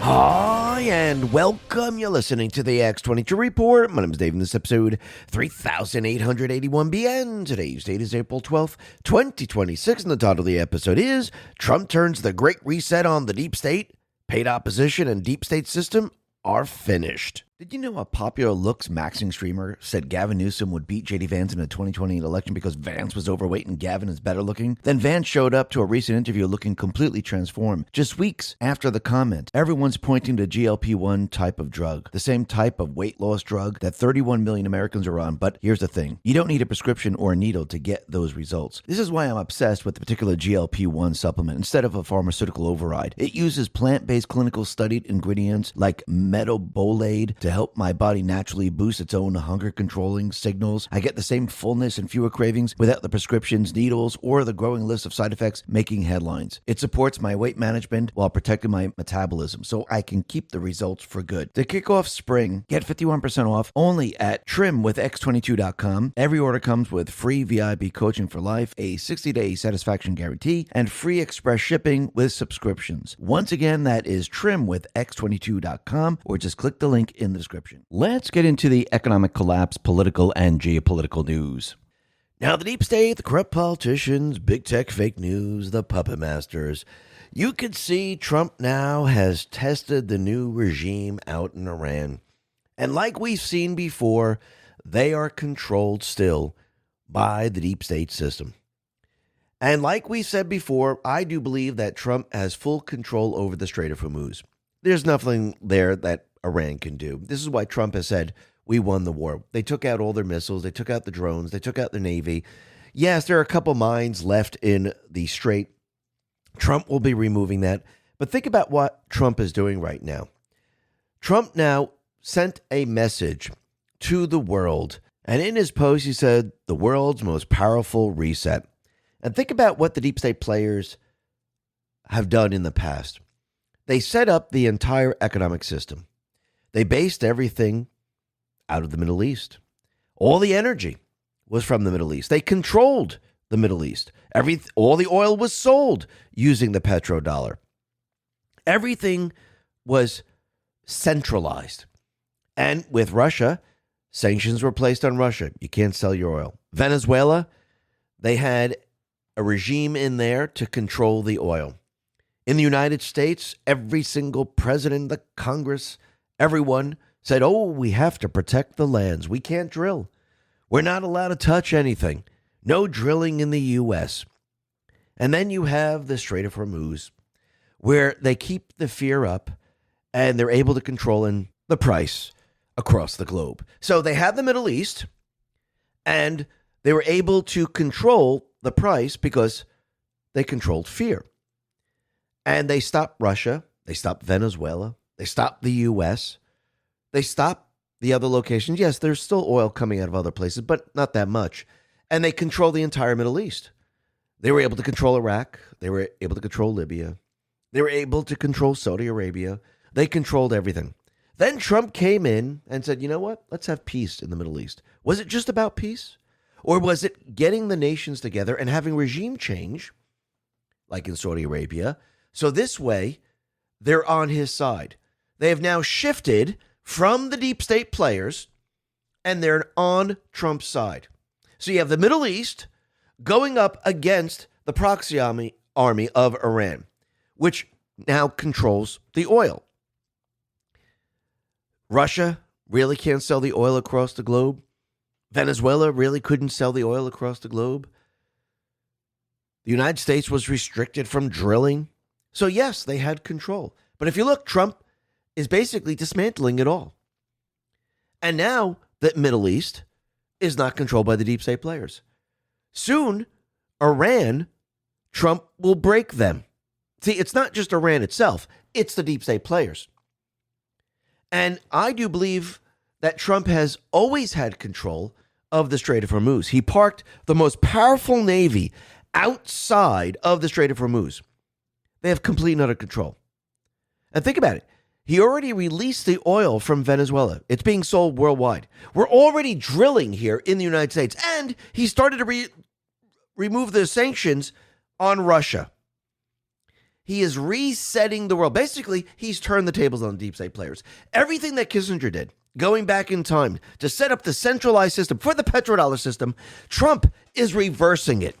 Hi, and welcome. You're listening to the X22 Report. My name is Dave, and this is episode 3881BN. Today's date is April 12th, 2026, and the title of the episode is Trump Turns the Great Reset on the Deep State. Paid opposition and deep state system are finished. Did you know a popular looks maxing streamer said Gavin Newsom would beat J.D. Vance in the 2020 election because Vance was overweight and Gavin is better looking? Then Vance showed up to a recent interview looking completely transformed. Just weeks after the comment, everyone's pointing to GLP-1 type of drug, the same type of weight loss drug that 31 million Americans are on. But here's the thing. You don't need a prescription or a needle to get those results. This is why I'm obsessed with the particular GLP-1 supplement instead of a pharmaceutical override. It uses plant-based clinical studied ingredients like metabolate to help my body naturally boost its own hunger controlling signals. I get the same fullness and fewer cravings without the prescriptions, needles, or the growing list of side effects making headlines. It supports my weight management while protecting my metabolism so I can keep the results for good. To kick off spring, get 51% off only at trimwithx22.com. Every order comes with free VIP coaching for life, a 60-day satisfaction guarantee, and free express shipping with subscriptions. Once again, that is trimwithx22.com, or just click the link in the description. Let's get into the economic collapse, political, and geopolitical news. Now, the deep state, the corrupt politicians, big tech fake news, the puppet masters. You could see Trump now has tested the new regime out in Iran. And like we've seen before, they are controlled still by the deep state system. And like we said before, I do believe that Trump has full control over the Strait of Hormuz. There's nothing there that Iran can do. This is why Trump has said, we won the war. They took out all their missiles. They took out the drones. They took out the Navy. Yes, there are a couple mines left in the Strait. Trump will be removing that. But think about what Trump is doing right now. Trump now sent a message to the world. And in his post, he said, the world's most powerful reset. And think about what the deep state players have done in the past. They set up the entire economic system. They based everything out of the Middle East. All the energy was from the Middle East. They controlled the Middle East. All the oil was sold using the petrodollar. Everything was centralized. And with Russia, sanctions were placed on Russia. You can't sell your oil. Venezuela, they had a regime in there to control the oil. In the United States, every single president, the Congress, everyone said, oh, we have to protect the lands. We can't drill. We're not allowed to touch anything. No drilling in the U.S. And then you have the Strait of Hormuz, where they keep the fear up and they're able to control the price across the globe. So they had the Middle East and they were able to control the price because they controlled fear. And they stopped Russia. They stopped Venezuela. They stopped the U.S. They stopped the other locations. Yes, there's still oil coming out of other places, but not that much. And they control the entire Middle East. They were able to control Iraq. They were able to control Libya. They were able to control Saudi Arabia. They controlled everything. Then Trump came in and said, you know what? Let's have peace in the Middle East. Was it just about peace? Or was it getting the nations together and having regime change, like in Saudi Arabia? So this way, they're on his side. They have now shifted from the deep state players, and they're on Trump's side. So you have the Middle East going up against the proxy army of Iran, which now controls the oil. Russia really can't sell the oil across the globe. Venezuela really couldn't sell the oil across the globe. The United States was restricted from drilling. So yes, they had control. But if you look, Trump is basically dismantling it all. And now the Middle East is not controlled by the deep state players. Soon, Iran, Trump will break them. See, it's not just Iran itself. It's the deep state players. And I do believe that Trump has always had control of the Strait of Hormuz. He parked the most powerful navy outside of the Strait of Hormuz. They have complete and utter control. And think about it. He already released the oil from Venezuela. It's being sold worldwide. We're already drilling here in the United States. And he started to remove the sanctions on Russia. He is resetting the world. Basically, he's turned the tables on the deep state players. Everything that Kissinger did, going back in time to set up the centralized system for the petrodollar system, Trump is reversing it.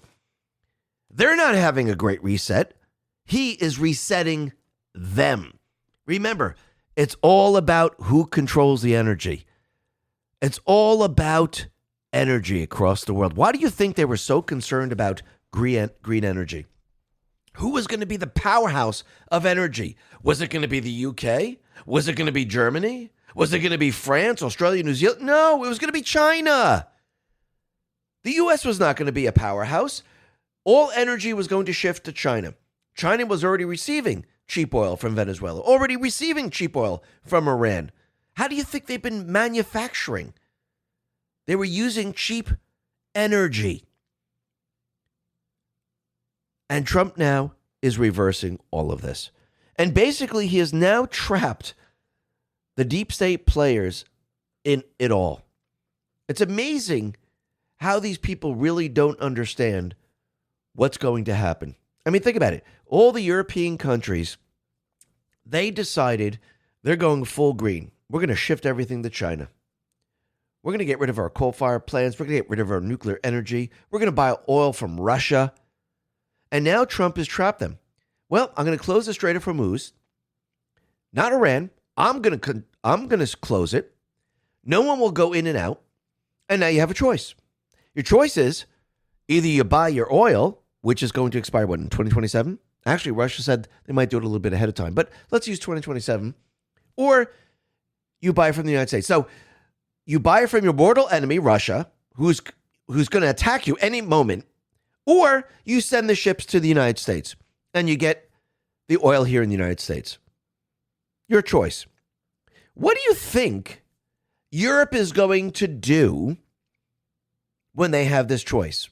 They're not having a great reset. He is resetting them. Remember, it's all about who controls the energy. It's all about energy across the world. Why do you think they were so concerned about green energy? Who was going to be the powerhouse of energy? Was it going to be the UK? Was it going to be Germany? Was it going to be France, Australia, New Zealand? No, it was going to be China. The US was not going to be a powerhouse. All energy was going to shift to China. China was already receiving cheap oil from Venezuela, already receiving cheap oil from Iran. How do you think they've been manufacturing? They were using cheap energy. And Trump now is reversing all of this. And basically, he has now trapped the deep state players in it all. It's amazing how these people really don't understand what's going to happen. I mean, think about it. All the European countries, they decided they're going full green. We're going to shift everything to China. We're going to get rid of our coal-fired plants. We're going to get rid of our nuclear energy. We're going to buy oil from Russia. And now Trump has trapped them. Well, I'm going to close the Strait of Hormuz. Not Iran. I'm going to close it. No one will go in and out. And now you have a choice. Your choice is either you buy your oil, which is going to expire, in 2027? Actually, Russia said they might do it a little bit ahead of time. But let's use 2027. Or you buy from the United States. So you buy from your mortal enemy, Russia, who's going to attack you any moment. Or you send the ships to the United States and you get the oil here in the United States. Your choice. What do you think Europe is going to do when they have this choice?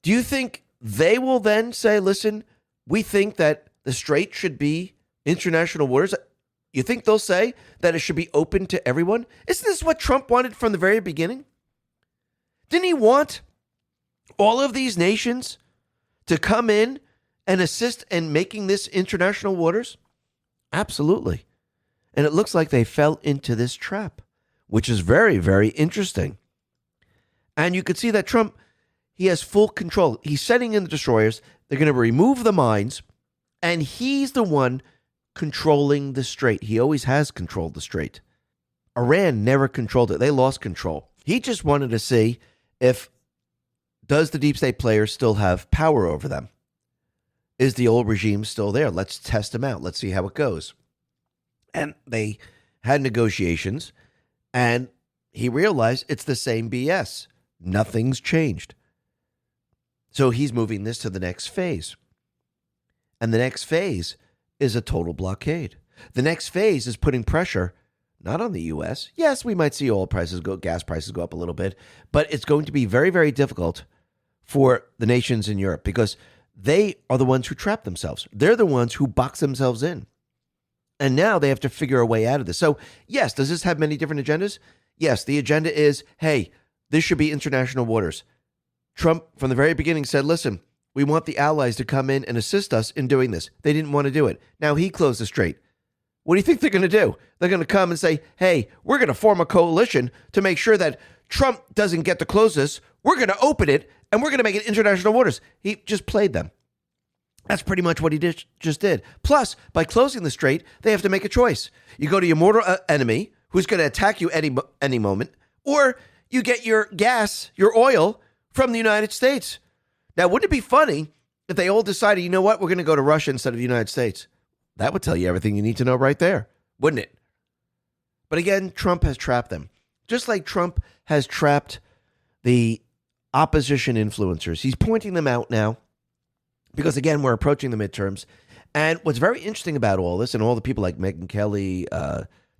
Do you think they will then say, listen, we think that the strait should be international waters? You think they'll say that it should be open to everyone? Isn't this what Trump wanted from the very beginning? Didn't he want all of these nations to come in and assist in making this international waters? Absolutely. And it looks like they fell into this trap, which is very, very interesting. And you could see that Trump, he has full control. He's sending in the destroyers. They're going to remove the mines. And he's the one controlling the strait. He always has controlled the strait. Iran never controlled it. They lost control. He just wanted to see if does the deep state players still have power over them? Is the old regime still there? Let's test them out. Let's see how it goes. And they had negotiations, and he realized it's the same BS. Nothing's changed. So he's moving this to the next phase. And the next phase is a total blockade. The next phase is putting pressure not on the U.S. Yes, we might see oil prices go, gas prices go up a little bit, but it's going to be very, very difficult for the nations in Europe because they are the ones who trap themselves. They're the ones who box themselves in. And now they have to figure a way out of this. So, yes, does this have many different agendas? Yes, the agenda is, hey, this should be international waters. Trump, from the very beginning, said, listen, we want the allies to come in and assist us in doing this. They didn't want to do it. Now he closed the strait. What do you think they're going to do? They're going to come and say, hey, we're going to form a coalition to make sure that Trump doesn't get to close this. We're going to open it, and we're going to make it international waters. He just played them. That's pretty much what he just did. Plus, by closing the strait, they have to make a choice. You go to your mortal enemy, who's going to attack you any moment, or you get your gas, your oil, from the United States. Now, wouldn't it be funny if they all decided, you know what, we're going to go to Russia instead of the United States? That would tell you everything you need to know right there, wouldn't it? But again, Trump has trapped them. Just like Trump has trapped the opposition influencers. He's pointing them out now because, again, we're approaching the midterms. And what's very interesting about all this and all the people like Megyn Kelly,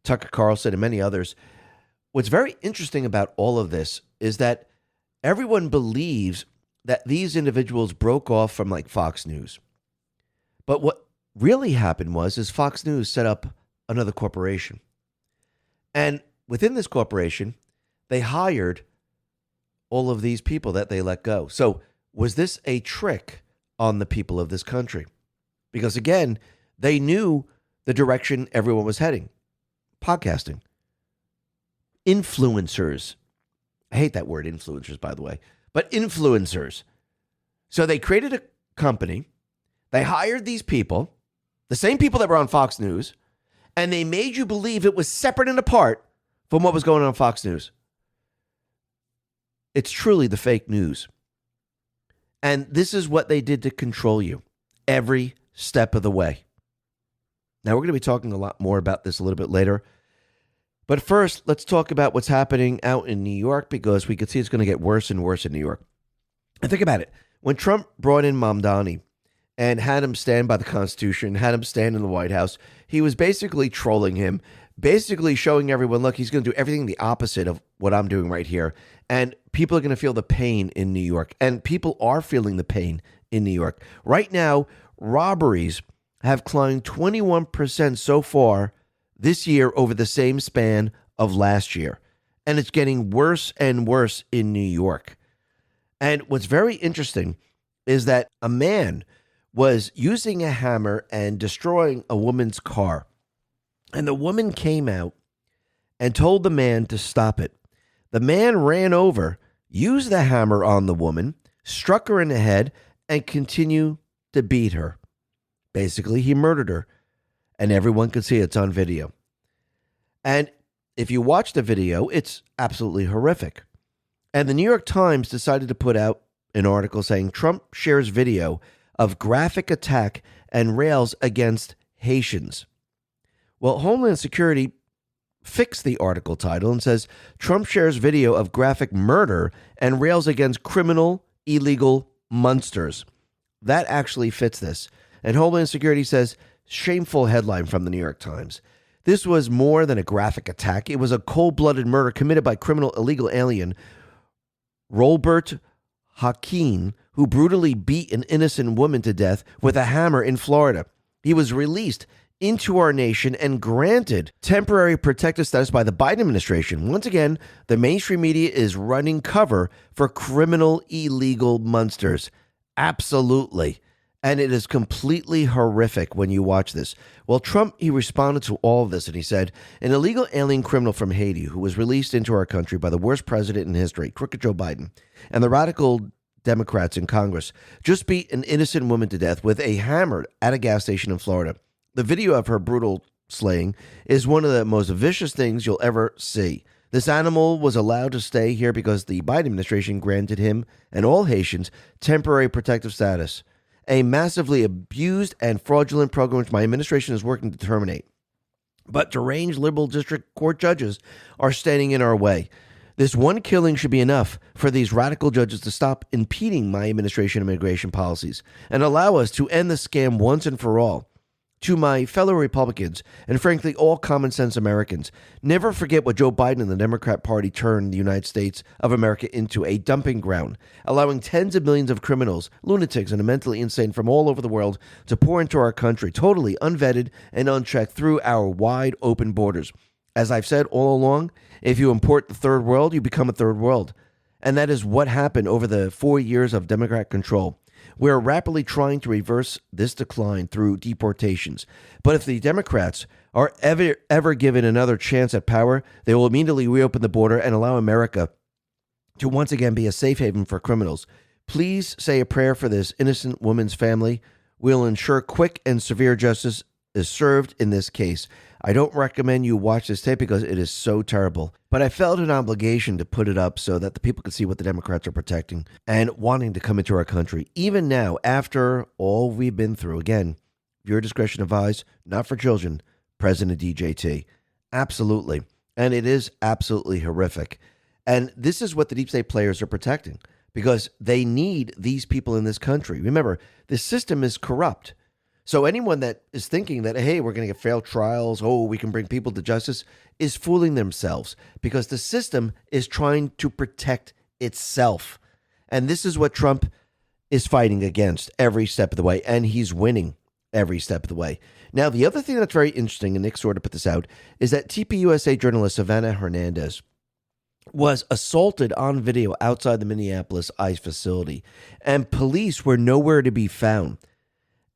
Tucker Carlson, and many others, what's very interesting about all of this is that everyone believes that these individuals broke off from like Fox News. But what really happened is Fox News set up another corporation. And within this corporation, they hired all of these people that they let go. So was this a trick on the people of this country? Because again, they knew the direction everyone was heading. Podcasting. Influencers. I hate that word, influencers, by the way. But influencers. So they created a company. They hired these people, the same people that were on Fox News, and they made you believe it was separate and apart from what was going on Fox News. It's truly the fake news. And this is what they did to control you every step of the way. Now, we're going to be talking a lot more about this a little bit later. But first, let's talk about what's happening out in New York, because we can see it's going to get worse and worse in New York. And think about it. When Trump brought in Mamdani and had him stand by the Constitution, had him stand in the White House, he was basically trolling him, basically showing everyone, look, he's going to do everything the opposite of what I'm doing right here. And people are going to feel the pain in New York. And people are feeling the pain in New York. Right now, robberies have climbed 21% so far this year over the same span of last year. And it's getting worse and worse in New York. And what's very interesting is that a man was using a hammer and destroying a woman's car. And the woman came out and told the man to stop it. The man ran over, used the hammer on the woman, struck her in the head, and continued to beat her. Basically, he murdered her. And everyone could see it's on video. And if you watch the video, it's absolutely horrific. And the New York Times decided to put out an article saying Trump shares video of graphic attack and rails against Haitians. Well, Homeland Security fixed the article title and says Trump shares video of graphic murder and rails against criminal, illegal monsters. That actually fits this. And Homeland Security says, shameful headline from the New York Times. This was more than a graphic attack. It was a cold-blooded murder committed by criminal illegal alien Robert Hakeem, who brutally beat an innocent woman to death with a hammer in Florida. He was released into our nation and granted temporary protective status by the Biden administration. Once again, the mainstream media is running cover for criminal illegal monsters. Absolutely. And it is completely horrific when you watch this. Well, Trump, he responded to all of this and he said, an illegal alien criminal from Haiti who was released into our country by the worst president in history, crooked Joe Biden, and the radical Democrats in Congress just beat an innocent woman to death with a hammer at a gas station in Florida. The video of her brutal slaying is one of the most vicious things you'll ever see. This animal was allowed to stay here because the Biden administration granted him and all Haitians temporary protective status. A massively abused and fraudulent program which my administration is working to terminate. But deranged liberal district court judges are standing in our way. This one killing should be enough for these radical judges to stop impeding my administration immigration policies and allow us to end the scam once and for all. To my fellow Republicans, and frankly all common sense Americans, never forget what Joe Biden and the Democrat Party turned the United States of America into, a dumping ground, allowing tens of millions of criminals, lunatics, and mentally insane from all over the world to pour into our country, totally unvetted and unchecked through our wide open borders. As I've said all along, if you import the third world, you become a third world. And that is what happened over the 4 years of Democrat control. We're rapidly trying to reverse this decline through deportations. But if the Democrats are ever given another chance at power, they will immediately reopen the border and allow America to once again be a safe haven for criminals. Please say a prayer for this innocent woman's family. We'll ensure quick and severe justice is served in this case. I don't recommend you watch this tape because it is so terrible, but I felt an obligation to put it up so that the people could see what the Democrats are protecting and wanting to come into our country. Even now, after all we've been through, again, viewer discretion advised, not for children, President DJT. Absolutely. And it is absolutely horrific. And this is what the deep state players are protecting because they need these people in this country. Remember, the system is corrupt. So anyone that is thinking that, hey, we're going to get fair trials, oh, we can bring people to justice, is fooling themselves because the system is trying to protect itself. And this is what Trump is fighting against every step of the way, and he's winning every step of the way. Now, the other thing that's very interesting, and Nick sort of put this out, is that TPUSA journalist Savannah Hernandez was assaulted on video outside the Minneapolis ICE facility, and police were nowhere to be found.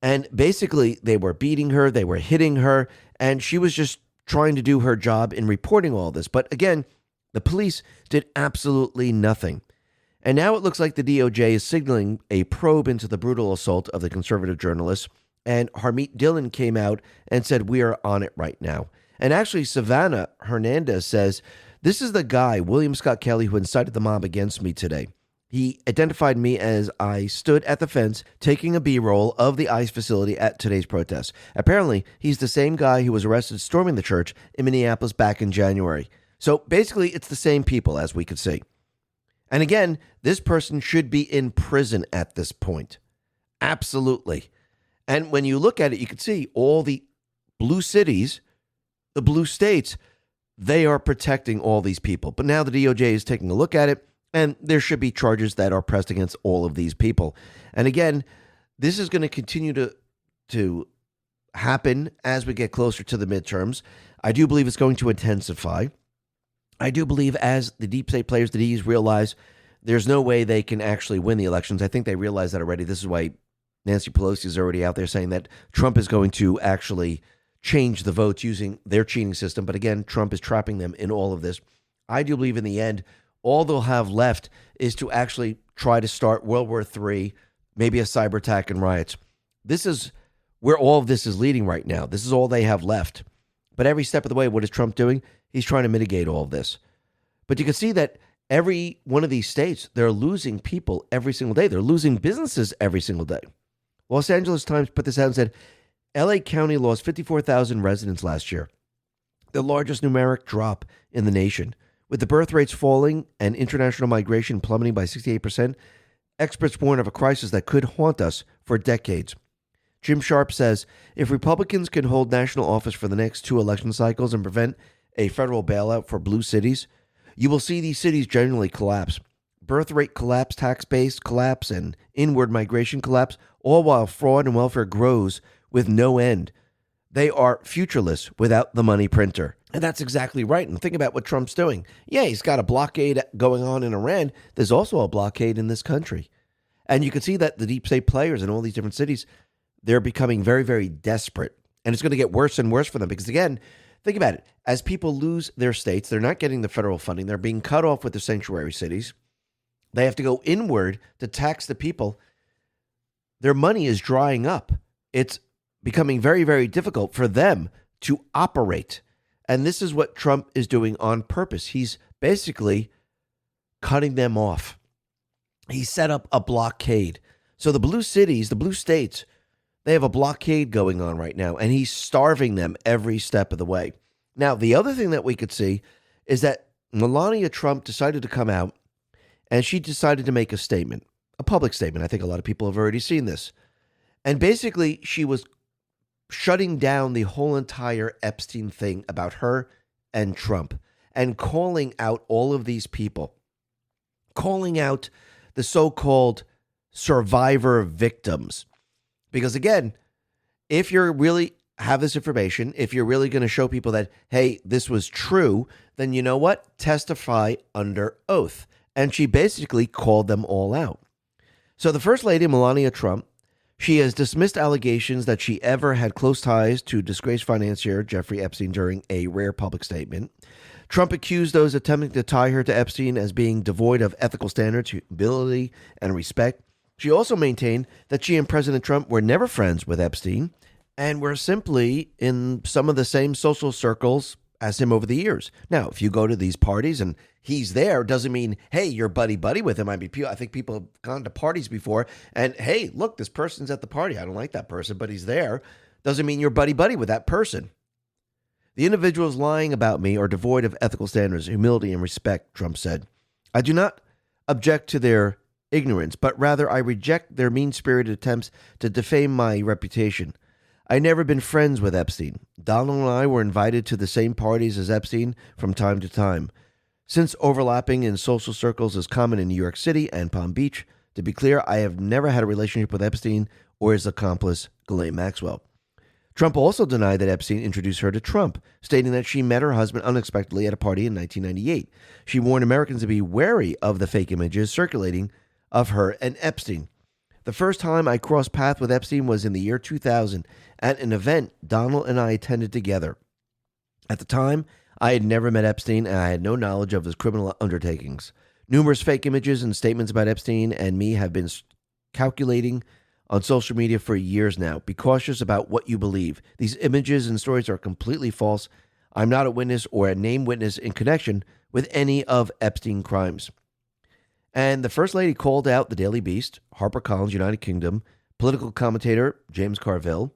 And basically, they were beating her, they were hitting her, and she was just trying to do her job in reporting all this. But again, the police did absolutely nothing. And now it looks like the DOJ is signaling a probe into the brutal assault of the conservative journalist. And Harmeet Dillon came out and said, we are on it right now. And actually, Savannah Hernandez says, this is the guy, William Scott Kelly, who incited the mob against me today. He identified me as I stood at the fence taking a B-roll of the ICE facility at today's protest. Apparently, he's the same guy who was arrested storming the church in Minneapolis back in January. So basically, it's the same people, as we could see. And again, this person should be in prison at this point. Absolutely. And when you look at it, you can see all the blue cities, the blue states, they are protecting all these people. But now the DOJ is taking a look at it, and there should be charges that are pressed against all of these people. And again, this is going to continue to happen as we get closer to the midterms. I do believe it's going to intensify. I do believe as the deep state players, the Ds, realize there's no way they can actually win the elections. I think they realize that already. This is why Nancy Pelosi is already out there saying that Trump is going to actually change the votes using their cheating system. But again, Trump is trapping them in all of this. I do believe in the end, all they'll have left is to actually try to start World War III, maybe a cyber attack and riots. This is where all of this is leading right now. This is all they have left. But every step of the way, what is Trump doing? He's trying to mitigate all of this. But you can see that every one of these states, they're losing people every single day. They're losing businesses every single day. Los Angeles Times put this out and said, LA County lost 54,000 residents last year, the largest numeric drop in the nation. With the birth rates falling and international migration plummeting by 68%, experts warn of a crisis that could haunt us for decades. Jim Sharp says, if Republicans can hold national office for the next 2 election cycles and prevent a federal bailout for blue cities, you will see these cities generally collapse. Birth rate collapse, tax base collapse, and inward migration collapse, all while fraud and welfare grows with no end. They are futureless without the money printer. And that's exactly right. And think about what Trump's doing. Yeah, he's got a blockade going on in Iran. There's also a blockade in this country. And you can see that the deep state players in all these different cities, they're becoming very, very desperate. And it's going to get worse and worse for them because, again, think about it. As people lose their states, they're not getting the federal funding. They're being cut off with the sanctuary cities. They have to go inward to tax the people. Their money is drying up. It's becoming very, very difficult for them to operate. And this is what Trump is doing on purpose. He's basically cutting them off. He set up a blockade. So the blue cities, the blue states, they have a blockade going on right now, and he's starving them every step of the way. Now, the other thing that we could see is that Melania Trump decided to come out, and she decided to make a statement, a public statement. I think a lot of people have already seen this. And basically, she was shutting down the whole entire Epstein thing about her and Trump and calling out all of these people, calling out the so-called survivor victims. Because again, if you're really have this information, if you're really going to show people that, hey, this was true, then you know what? Testify under oath. And she basically called them all out. So the First Lady, Melania Trump, she has dismissed allegations that she ever had close ties to disgraced financier Jeffrey Epstein during a rare public statement. Trump accused those attempting to tie her to Epstein as being devoid of ethical standards, humility, and respect. She also maintained that she and President Trump were never friends with Epstein and were simply in some of the same social circles as him over the years. Now, if you go to these parties and he's there, doesn't mean, hey, you're buddy-buddy with him. I think people have gone to parties before and, hey, look, this person's at the party. I don't like that person, but he's there. Doesn't mean you're buddy-buddy with that person. The individuals lying about me are devoid of ethical standards, humility, and respect, Trump said. I do not object to their ignorance, but rather I reject their mean-spirited attempts to defame my reputation. I've never been friends with Epstein. Donald and I were invited to the same parties as Epstein from time to time. Since overlapping in social circles is common in New York City and Palm Beach, to be clear, I have never had a relationship with Epstein or his accomplice, Ghislaine Maxwell. Trump also denied that Epstein introduced her to Trump, stating that she met her husband unexpectedly at a party in 1998. She warned Americans to be wary of the fake images circulating of her and Epstein. The first time I crossed paths with Epstein was in the year 2000 at an event Donald and I attended together. At the time, I had never met Epstein and I had no knowledge of his criminal undertakings. Numerous fake images and statements about Epstein and me have been calculating on social media for years now. Be cautious about what you believe. These images and stories are completely false. I'm not a witness or a named witness in connection with any of Epstein crimes. And the First Lady called out the Daily Beast, HarperCollins, United Kingdom, political commentator James Carville,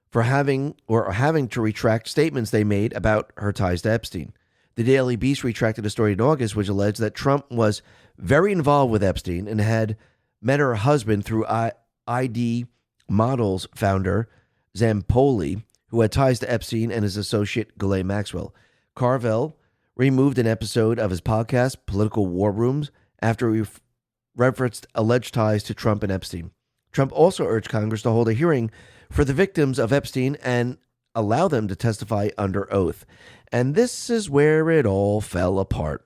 for having to retract statements they made about her ties to Epstein. The Daily Beast retracted a story in August which alleged that Trump was very involved with Epstein and had met her husband through ID Models founder Zampoli, who had ties to Epstein, and his associate Ghislaine Maxwell. Carville removed an episode of his podcast, Political War Rooms, after he referenced alleged ties to Trump and Epstein. Trump also urged Congress to hold a hearing for the victims of Epstein and allow them to testify under oath. And this is where it all fell apart.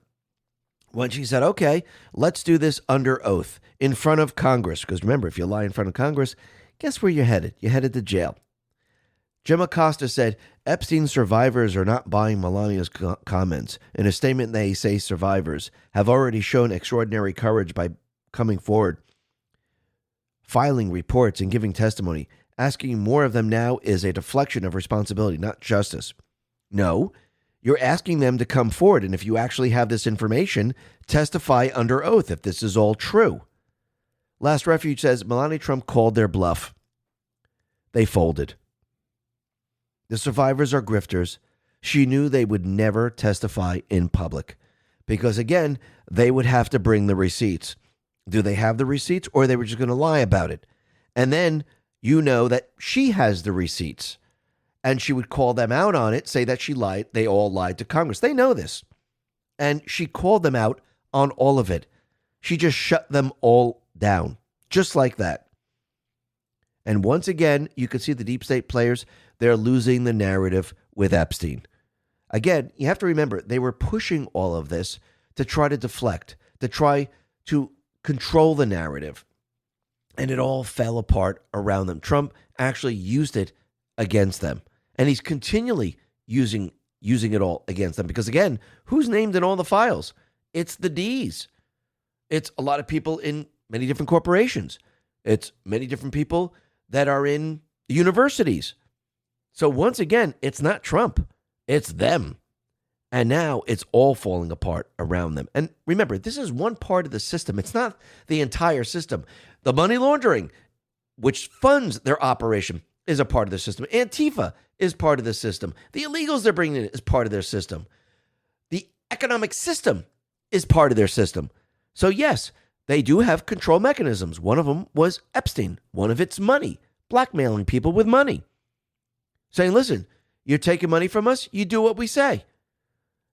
When she said, okay, let's do this under oath in front of Congress. Because remember, if you lie in front of Congress, guess where you're headed? You're headed to jail. Jim Acosta said, Epstein survivors are not buying Melania's comments. In a statement, they say survivors have already shown extraordinary courage by coming forward, filing reports, and giving testimony. Asking more of them now is a deflection of responsibility, not justice. No, you're asking them to come forward, and if you actually have this information, testify under oath if this is all true. Last Refuge says, Melania Trump called their bluff. They folded. The survivors are grifters. She knew they would never testify in public because, again, they would have to bring the receipts. Do they have the receipts, or they were just going to lie about it? And then you know that she has the receipts, and she would call them out on it, say that she lied. They all lied to Congress. They know this. And she called them out on all of it. She just shut them all down, just like that. And once again, you can see the deep state players, they're losing the narrative with Epstein. Again, you have to remember, they were pushing all of this to try to deflect, to try to control the narrative. And it all fell apart around them. Trump actually used it against them. And he's continually using it all against them. Because again, who's named in all the files? It's the D's. It's a lot of people in many different corporations. It's many different people that are in universities. So once again, it's not Trump. It's them. And now it's all falling apart around them. And remember, this is one part of the system. It's not the entire system. The money laundering, which funds their operation, is a part of the system. Antifa is part of the system. The illegals they're bringing in is part of their system. The economic system is part of their system. So yes, they do have control mechanisms. One of them was Epstein. One of it's money, blackmailing people with money. Saying, listen, you're taking money from us, you do what we say.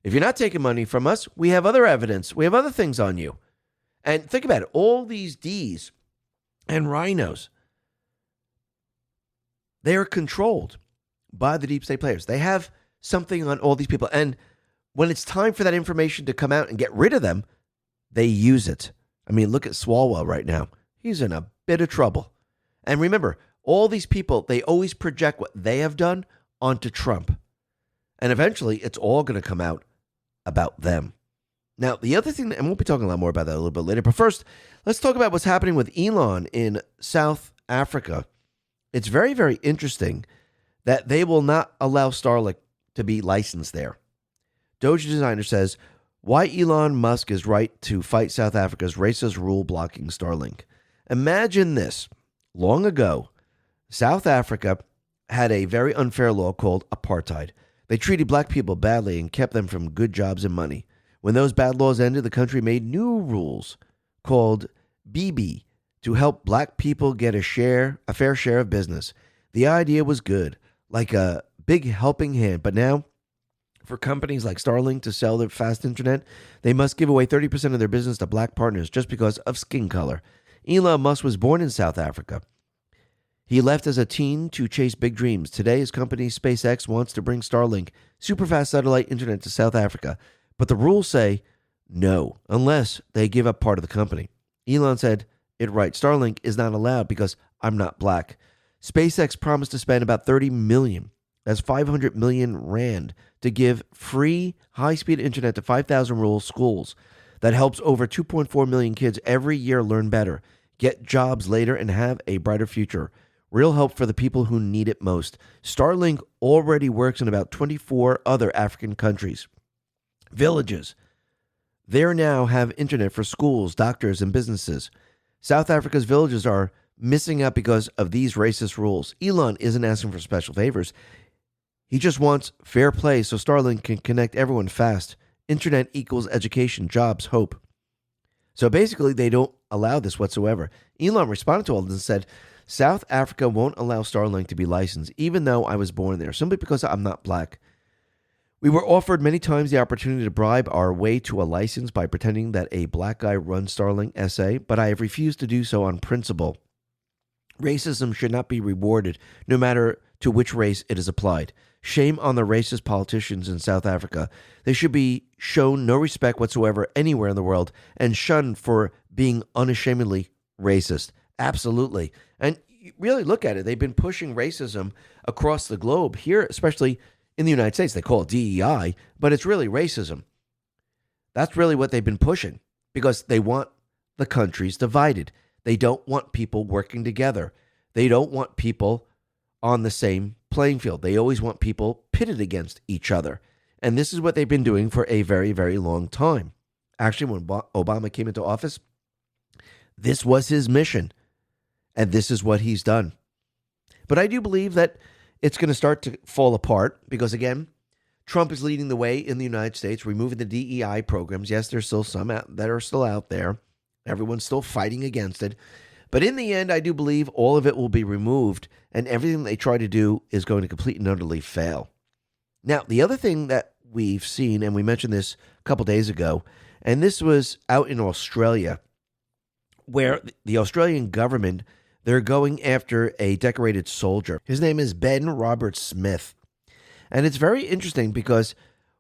If you're not taking money from us, we have other evidence. We have other things on you. And think about it. All these D's and rhinos, they are controlled by the deep state players. They have something on all these people. And when it's time for that information to come out and get rid of them, they use it. I mean, look at Swalwell right now. He's in a bit of trouble. And remember, all these people, they always project what they have done onto Trump. And eventually, it's all going to come out about them. Now, the other thing, and we'll be talking a lot more about that a little bit later, but first, let's talk about what's happening with Elon in South Africa. It's very, very interesting that they will not allow Starlink to be licensed there. Doge Designer says, why Elon Musk is right to fight South Africa's racist rule blocking Starlink. Imagine this. Long ago, South Africa had a very unfair law called apartheid. They treated black people badly and kept them from good jobs and money. When those bad laws ended, the country made new rules called BB to help black people get a fair share of business. The idea was good, like a big helping hand. But now, for companies like Starlink to sell their fast internet, they must give away 30% of their business to black partners just because of skin color. Elon Musk was born in South Africa. He left as a teen to chase big dreams. Today, his company SpaceX wants to bring Starlink, superfast satellite internet, to South Africa. But the rules say no, unless they give up part of the company. Elon said, it right. Starlink is not allowed because I'm not black. SpaceX promised to spend about 30 million, that's 500 million rand, to give free high-speed internet to 5,000 rural schools. That helps over 2.4 million kids every year learn better, get jobs later, and have a brighter future. Real help for the people who need it most. Starlink already works in about 24 other African countries. Villages. They now have internet for schools, doctors, and businesses. South Africa's villages are missing out because of these racist rules. Elon isn't asking for special favors. He just wants fair play so Starlink can connect everyone fast. Internet equals education, jobs, hope. So basically, they don't allow this whatsoever. Elon responded to all this and said, South Africa won't allow Starlink to be licensed, even though I was born there, simply because I'm not black. We were offered many times the opportunity to bribe our way to a license by pretending that a black guy runs Starlink SA, but I have refused to do so on principle. Racism should not be rewarded, no matter to which race it is applied. Shame on the racist politicians in South Africa. They should be shown no respect whatsoever anywhere in the world and shunned for being unashamedly racist. Absolutely. And you really look at it, they've been pushing racism across the globe here, especially in the United States. They call it DEI, but it's really racism. That's really what they've been pushing because they want the countries divided. They don't want people working together. They don't want people on the same playing field. They always want people pitted against each other. And this is what they've been doing for a very, very long time. Actually, when Obama came into office, this was his mission. And this is what he's done. But I do believe that it's going to start to fall apart because, again, Trump is leading the way in the United States, removing the DEI programs. Yes, there's still some that are still out there. Everyone's still fighting against it. But in the end, I do believe all of it will be removed and everything they try to do is going to completely and utterly fail. Now, the other thing that we've seen, and we mentioned this a couple days ago, and this was out in Australia, where the Australian government, they're going after a decorated soldier. His name is Ben Robert Smith. And it's very interesting because,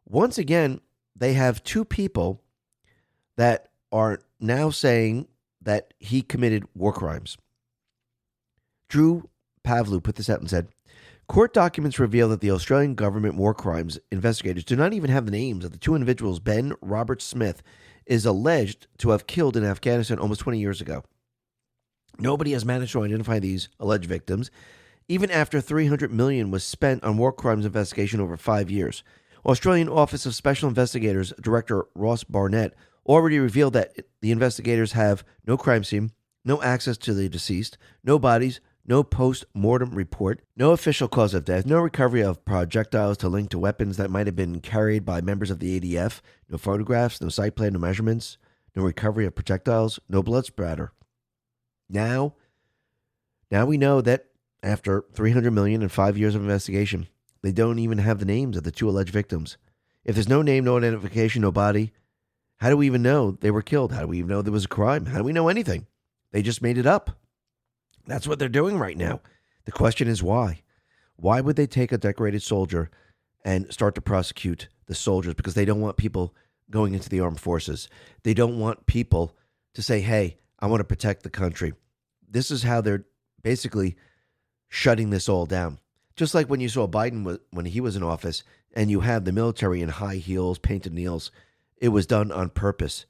once again, they have two people that are now saying that he committed war crimes. Drew Pavlu put this out and said, court documents reveal that the Australian government war crimes investigators do not even have the names of the two individuals Ben Robert Smith is alleged to have killed in Afghanistan almost 20 years ago. Nobody has managed to identify these alleged victims, even after $300 million was spent on war crimes investigation over 5 years. Australian Office of Special Investigators Director Ross Barnett already revealed that the investigators have no crime scene, no access to the deceased, no bodies, no post-mortem report, no official cause of death, no recovery of projectiles to link to weapons that might have been carried by members of the ADF, no photographs, no site plan, no measurements, no recovery of projectiles, no blood spatter. Now we know that after $300 million and 5 years of investigation, they don't even have the names of the two alleged victims. If there's no name, no identification, no body, how do we even know they were killed? How do we even know there was a crime? How do we know anything? They just made it up. That's what they're doing right now. The question is why? Why would they take a decorated soldier and start to prosecute the soldiers? Because they don't want people going into the armed forces. They don't want people to say, hey, I want to protect the country. This is how they're basically shutting this all down. Just like when you saw Biden when he was in office and you had the military in high heels, painted nails, it was done on purpose.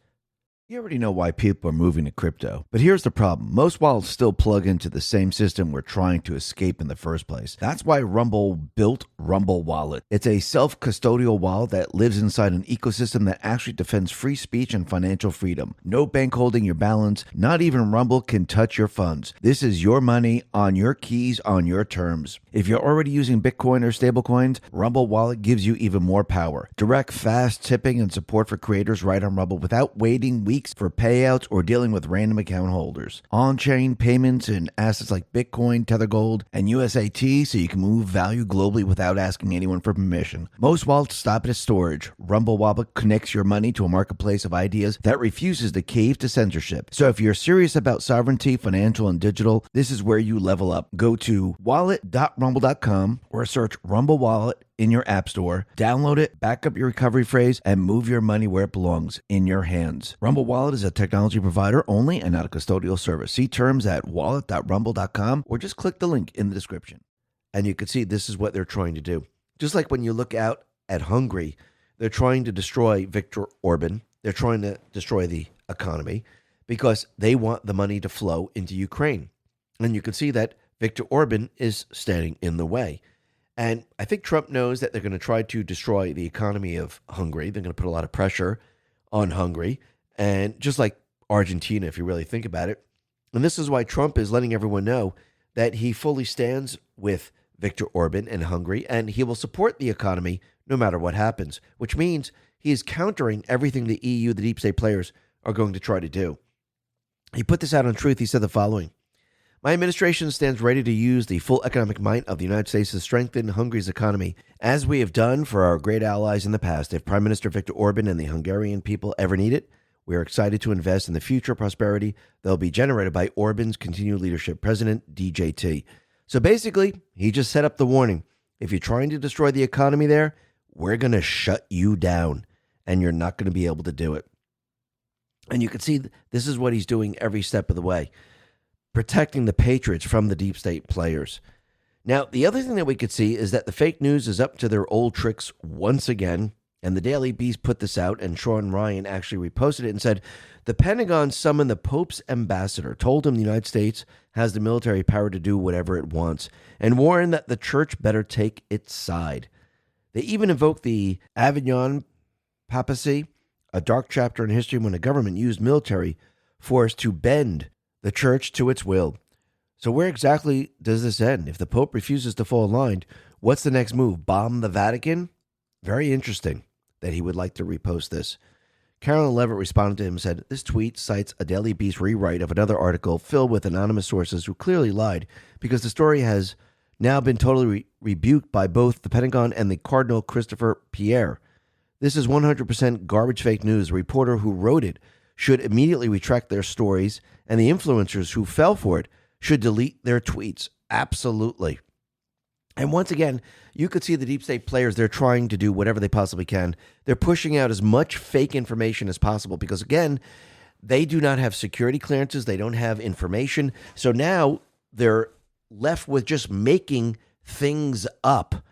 You already know why people are moving to crypto. But here's the problem. Most wallets still plug into the same system we're trying to escape in the first place. That's why Rumble built Rumble Wallet. It's a self-custodial wallet that lives inside an ecosystem that actually defends free speech and financial freedom. No bank holding your balance. Not even Rumble can touch your funds. This is your money on your keys on your terms. If you're already using Bitcoin or stablecoins, Rumble Wallet gives you even more power. Direct, fast tipping and support for creators right on Rumble without waiting weeks for payouts or dealing with random account holders. On-chain payments in assets like Bitcoin, Tether Gold, and USAT so you can move value globally without asking anyone for permission. Most wallets stop at storage. Rumble Wallet connects your money to a marketplace of ideas that refuses to cave to censorship. So if you're serious about sovereignty, financial, and digital, this is where you level up. Go to wallet.rumble.com or search Rumble Wallet in your app store, download it, back up your recovery phrase, and move your money where it belongs, in your hands. Rumble Wallet is a technology provider only and not a custodial service. See terms at wallet.rumble.com or just click the link in the description. And you can see this is what they're trying to do. Just like when you look out at Hungary, they're trying to destroy Viktor Orban. They're trying to destroy the economy because they want the money to flow into Ukraine. And you can see that Viktor Orban is standing in the way. And I think Trump knows that they're going to try to destroy the economy of Hungary. They're going to put a lot of pressure on Hungary. And just like Argentina, if you really think about it. And this is why Trump is letting everyone know that he fully stands with Viktor Orban and Hungary, and he will support the economy no matter what happens, which means he is countering everything the EU, the deep state players, are going to try to do. He put this out on Truth. He said the following: "My administration stands ready to use the full economic might of the United States to strengthen Hungary's economy, as we have done for our great allies in the past. If Prime Minister Viktor Orban and the Hungarian people ever need it, we are excited to invest in the future prosperity that will be generated by Orban's continued leadership." President DJT. So basically, he just set up the warning. If you're trying to destroy the economy there, we're going to shut you down, and you're not going to be able to do it. And you can see this is what he's doing every step of the way, protecting the patriots from the deep state players. Now, the other thing that we could see is that the fake news is up to their old tricks once again. And the Daily Beast put this out, and Sean Ryan actually reposted it and said, "The Pentagon summoned the Pope's ambassador, told him the United States has the military power to do whatever it wants, and warned that the church better take its side." They even invoked the Avignon papacy, a dark chapter in history when the government used military force to bend the church to its will. So where exactly does this end? If the Pope refuses to fall in line, what's the next move? Bomb the Vatican? Very interesting that he would like to repost this. Carolyn Levitt responded to him and said, "This tweet cites a Daily Beast rewrite of another article filled with anonymous sources who clearly lied because the story has now been totally rebuked by both the Pentagon and the Cardinal Christopher Pierre. This is 100% garbage fake news. The reporter who wrote it should immediately retract their stories, and the influencers who fell for it should delete their tweets." Absolutely. And once again, you could see the deep state players, they're trying to do whatever they possibly can. They're pushing out as much fake information as possible because, again, they do not have security clearances. They don't have information. So now they're left with just making things up.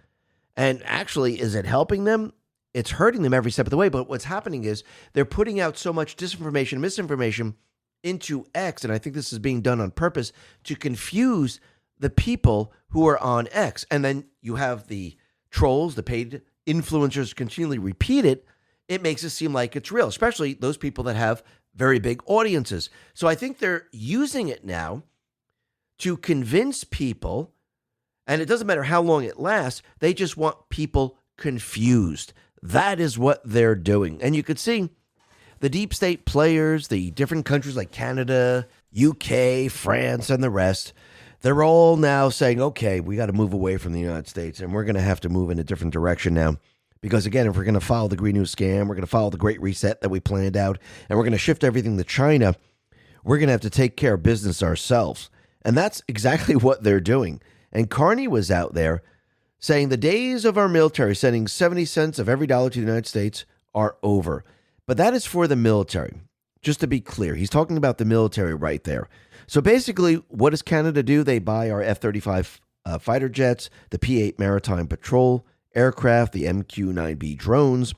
And actually, is it helping them? It's hurting them every step of the way. But what's happening is they're putting out so much disinformation, misinformation into X. And I think this is being done on purpose to confuse the people who are on X. And then you have the trolls, the paid influencers continually repeat it. It makes it seem like it's real, especially those people that have very big audiences. So I think they're using it now to convince people, and it doesn't matter how long it lasts, they just want people confused. That is what they're doing. And you could see the deep state players, the different countries like Canada, UK, France, and the rest, they're all now saying, okay, we got to move away from the United States, and we're going to have to move in a different direction now. Because, again, if we're going to follow the Green New Scam, we're going to follow the Great Reset that we planned out, and we're going to shift everything to China, we're going to have to take care of business ourselves. And that's exactly what they're doing. And Carney was out there saying the days of our military sending 70 cents of every dollar to the United States are over. But that is for the military. Just to be clear, he's talking about the military right there. So basically, what does Canada do? They buy our F-35 fighter jets, the P-8 Maritime Patrol aircraft, the MQ-9B drones.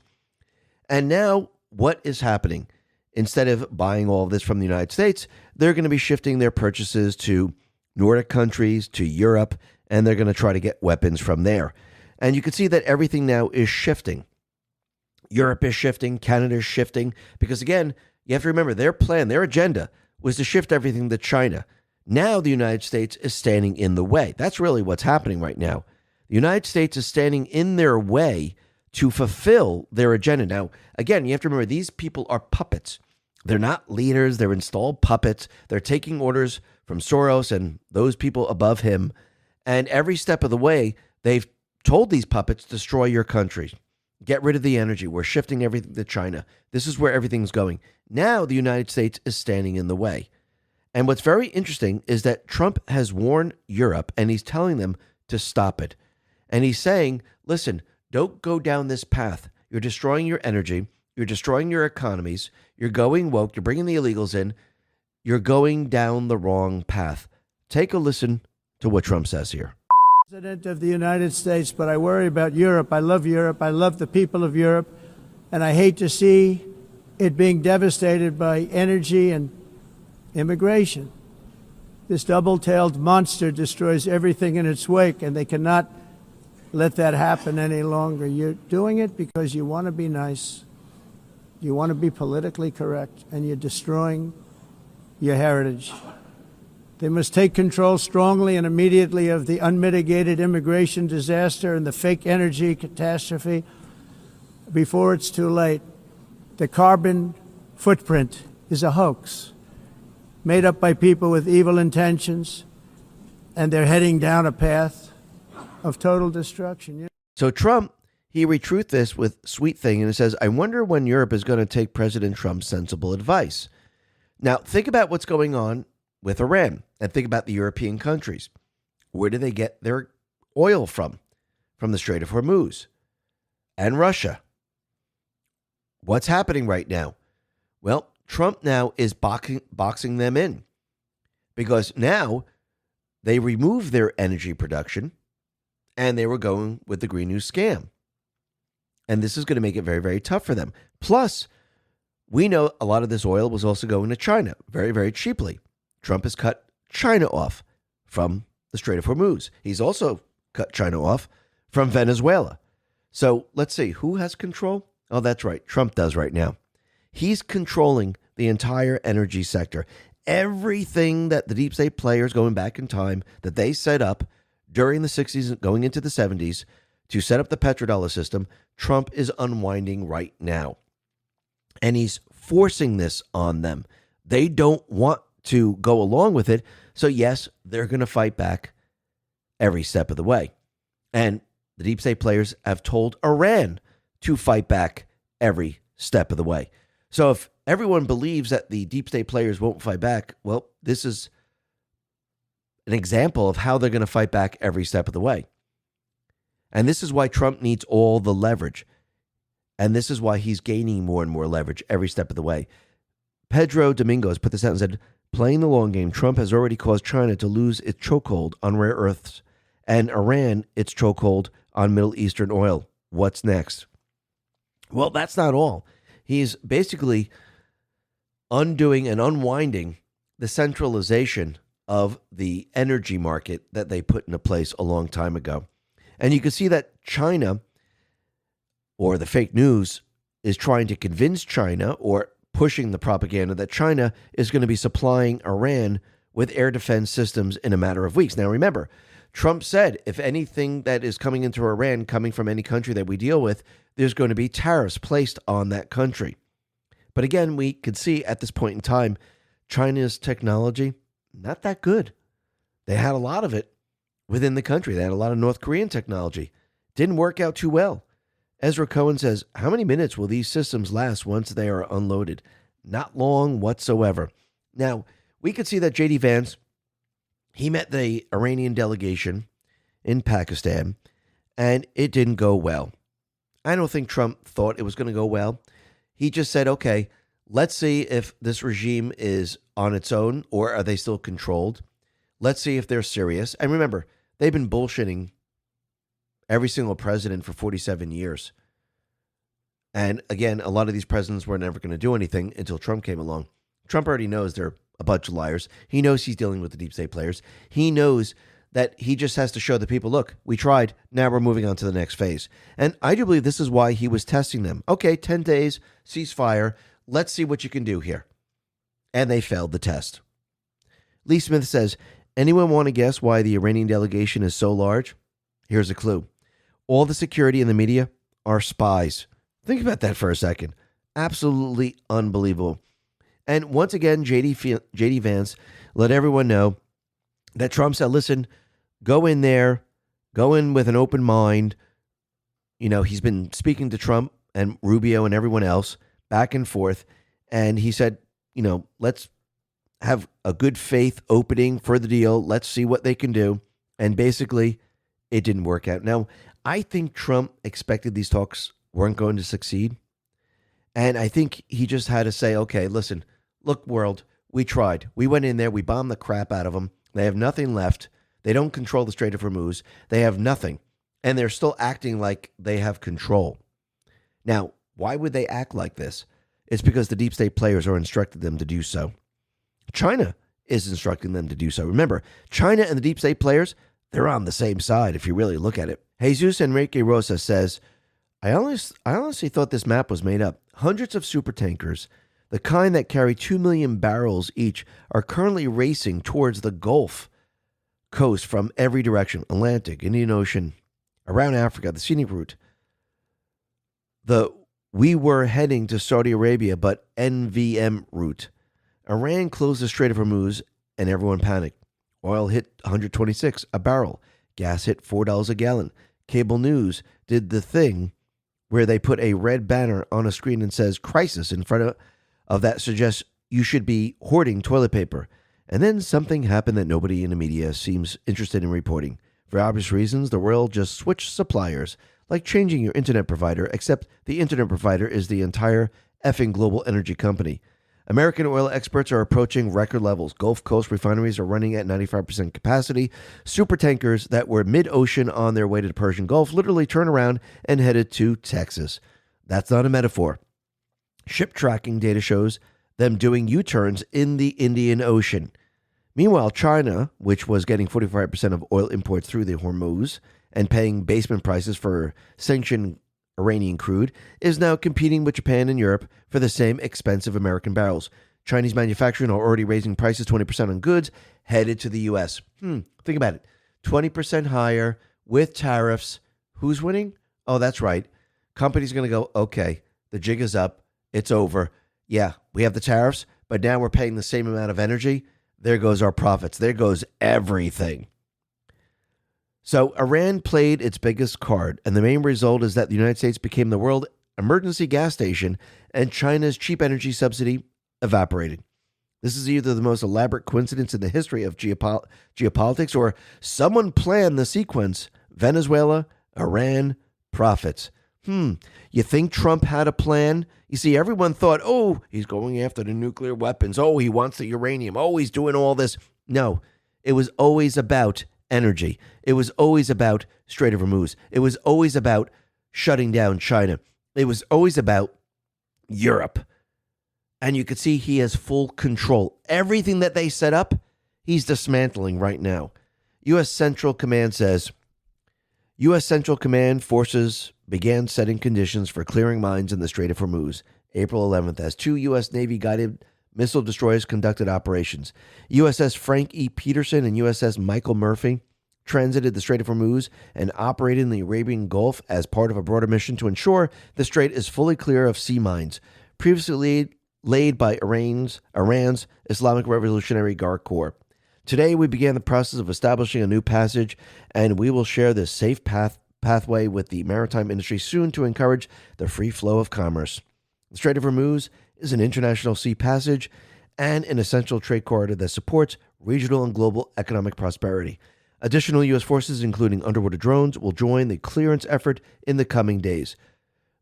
And now what is happening? Instead of buying all of this from the United States, they're going to be shifting their purchases to Nordic countries, to Europe, and they're going to try to get weapons from there. And you can see that everything now is shifting. Europe is shifting, Canada is shifting, because again, you have to remember their plan, their agenda was to shift everything to China. Now the United States is standing in the way. That's really what's happening right now. The United States is standing in their way to fulfill their agenda. Now, again, you have to remember these people are puppets. They're not leaders. They're installed puppets. They're taking orders from Soros and those people above him. And every step of the way, they've told these puppets, destroy your country. Get rid of the energy. We're shifting everything to China. This is where everything's going. Now the United States is standing in the way. And what's very interesting is that Trump has warned Europe, and he's telling them to stop it. And he's saying, listen, Don't go down this path. You're destroying your energy. You're destroying your economies. You're going woke. You're bringing the illegals in. You're going down the wrong path. Take a listen to what Trump says here. President of the United States, but I worry about Europe. I love Europe. I love the people of Europe. And I hate to see it being devastated by energy and immigration. This double-tailed monster destroys everything in its wake, and they cannot let that happen any longer. You're doing it because you want to be nice. You want to be politically correct, and you're destroying your heritage. They must take control strongly and immediately of the unmitigated immigration disaster and the fake energy catastrophe before it's too late. The carbon footprint is a hoax made up by people with evil intentions, and they're heading down a path of total destruction. So Trump, he retruthed this with sweet thing, and it says, I wonder when Europe is going to take President Trump's sensible advice. Now, think about what's going on with Iran, and think about the European countries. Where do they get their oil from? From the Strait of Hormuz and Russia. What's happening right now? Well, Trump now is boxing them in because now they removed their energy production and they were going with the Green New scam. And this is going to make it very, very tough for them. Plus, we know a lot of this oil was also going to China very, very cheaply. Trump has cut China off from the Strait of Hormuz. He's also cut China off from Venezuela. So let's see, who has control? Oh, that's right. Trump does right now. He's controlling the entire energy sector. Everything that the deep state players going back in time that they set up during the 60s and going into the 70s to set up the petrodollar system, Trump is unwinding right now. And he's forcing this on them. They don't want to go along with it. So yes, they're going to fight back every step of the way. And the deep state players have told Iran to fight back every step of the way. So if everyone believes that the deep state players won't fight back, well, this is an example of how they're going to fight back every step of the way. And this is why Trump needs all the leverage. And this is why he's gaining more and more leverage every step of the way. Pedro Domingos put this out and said, playing the long game, Trump has already caused China to lose its chokehold on rare earths and Iran its chokehold on Middle Eastern oil. What's next? Well, that's not all. He's basically undoing and unwinding the centralization of the energy market that they put into place a long time ago. And you can see that China, or the fake news, is trying to convince China or pushing the propaganda that China is going to be supplying Iran with air defense systems in a matter of weeks. Now, remember, Trump said if anything that is coming into Iran, coming from any country that we deal with, there's going to be tariffs placed on that country. But again, we could see at this point in time, China's technology, not that good. They had a lot of it within the country. They had a lot of North Korean technology. Didn't work out too well. Ezra Cohen says, how many minutes will these systems last once they are unloaded? Not long whatsoever. Now, we could see that J.D. Vance, he met the Iranian delegation in Pakistan, and it didn't go well. I don't think Trump thought it was going to go well. He just said, okay, let's see if this regime is on its own or are they still controlled. Let's see if they're serious. And remember, they've been bullshitting every single president for 47 years. And again, a lot of these presidents were never going to do anything until Trump came along. Trump already knows they're a bunch of liars. He knows he's dealing with the deep state players. He knows that he just has to show the people, look, we tried. Now we're moving on to the next phase. And I do believe this is why he was testing them. Okay, 10 days, ceasefire. Let's see what you can do here. And they failed the test. Lee Smith says, anyone want to guess why the Iranian delegation is so large? Here's a clue. All the security in the media are spies. Think about that for a second. Absolutely unbelievable. And once again, J.D. Vance let everyone know that Trump said, listen, go in there, go in with an open mind. You know, he's been speaking to Trump and Rubio and everyone else back and forth. And he said, you know, let's have a good faith opening for the deal. Let's see what they can do. And basically, it didn't work out. Now, I think Trump expected these talks weren't going to succeed. And I think he just had to say, okay, listen, look, world, we tried. We went in there. We bombed the crap out of them. They have nothing left. They don't control the Strait of Hormuz. They have nothing. And they're still acting like they have control. Now, why would they act like this? It's because the deep state players are instructing them to do so. China is instructing them to do so. Remember, China and the deep state players, they're on the same side if you really look at it. Jesus Enrique Rosa says, I honestly thought this map was made up. Hundreds of supertankers, the kind that carry 2 million barrels each, are currently racing towards the Gulf Coast from every direction. Atlantic, Indian Ocean, around Africa, the scenic route. We were heading to Saudi Arabia, but NVM route. Iran closed the Strait of Hormuz and everyone panicked. Oil hit 126 a barrel. Gas hit $4 a gallon. Cable news did the thing where they put a red banner on a screen and says crisis in front of that suggests you should be hoarding toilet paper. And then something happened that nobody in the media seems interested in reporting. For obvious reasons, the world just switched suppliers, like changing your internet provider, except the internet provider is the entire effing global energy company. American oil experts are approaching record levels. Gulf Coast refineries are running at 95% capacity. Supertankers that were mid-ocean on their way to the Persian Gulf literally turned around and headed to Texas. That's not a metaphor. Ship tracking data shows them doing U-turns in the Indian Ocean. Meanwhile, China, which was getting 45% of oil imports through the Hormuz and paying basement prices for sanctioned Iranian crude, is now competing with Japan and Europe for the same expensive American barrels. Chinese manufacturing are already raising prices 20% on goods headed to the U.S. Think about it. 20% higher with tariffs. Who's winning? Oh, that's right. Companies are going to go, okay, the jig is up. It's over. Yeah, we have the tariffs, but now we're paying the same amount of energy. There goes our profits. There goes everything. So Iran played its biggest card, and the main result is that the United States became the world emergency gas station, and China's cheap energy subsidy evaporated. This is either the most elaborate coincidence in the history of geopolitics, or someone planned the sequence. Venezuela, Iran, profits. You think Trump had a plan? You see, everyone thought, oh, he's going after the nuclear weapons. Oh, he wants the uranium. Oh, he's doing all this. No, it was always about energy. It was always about Strait of Hormuz. It was always about shutting down China. It was always about Europe. And you could see he has full control. Everything that they set up, he's dismantling right now. U.S. Central Command says, U.S. Central Command forces began setting conditions for clearing mines in the Strait of Hormuz April 11th as 2 U.S. Navy-guided missile destroyers conducted operations. USS Frank E. Peterson and USS Michael Murphy transited the Strait of Hormuz and operated in the Arabian Gulf as part of a broader mission to ensure the strait is fully clear of sea mines, previously laid by Iran's Islamic Revolutionary Guard Corps. Today, we began the process of establishing a new passage, and we will share this safe pathway with the maritime industry soon to encourage the free flow of commerce. The Strait of Hormuz is an international sea passage and an essential trade corridor that supports regional and global economic prosperity. Additional U.S. forces, including underwater drones, will join the clearance effort in the coming days.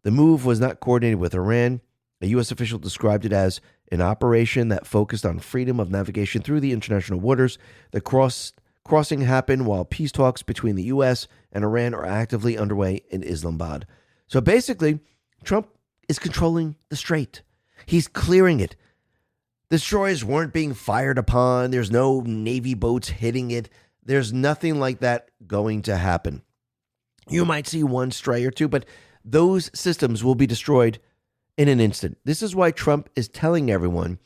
The move was not coordinated with Iran. A U.S. official described it as an operation that focused on freedom of navigation through the international waters. The crossing happened while peace talks between the U.S. and Iran are actively underway in Islamabad. So basically, Trump is controlling the strait. He's clearing it. Destroyers weren't being fired upon. There's no Navy boats hitting it. There's nothing like that going to happen. You might see one stray or two, but those systems will be destroyed in an instant. This is why Trump is telling everyone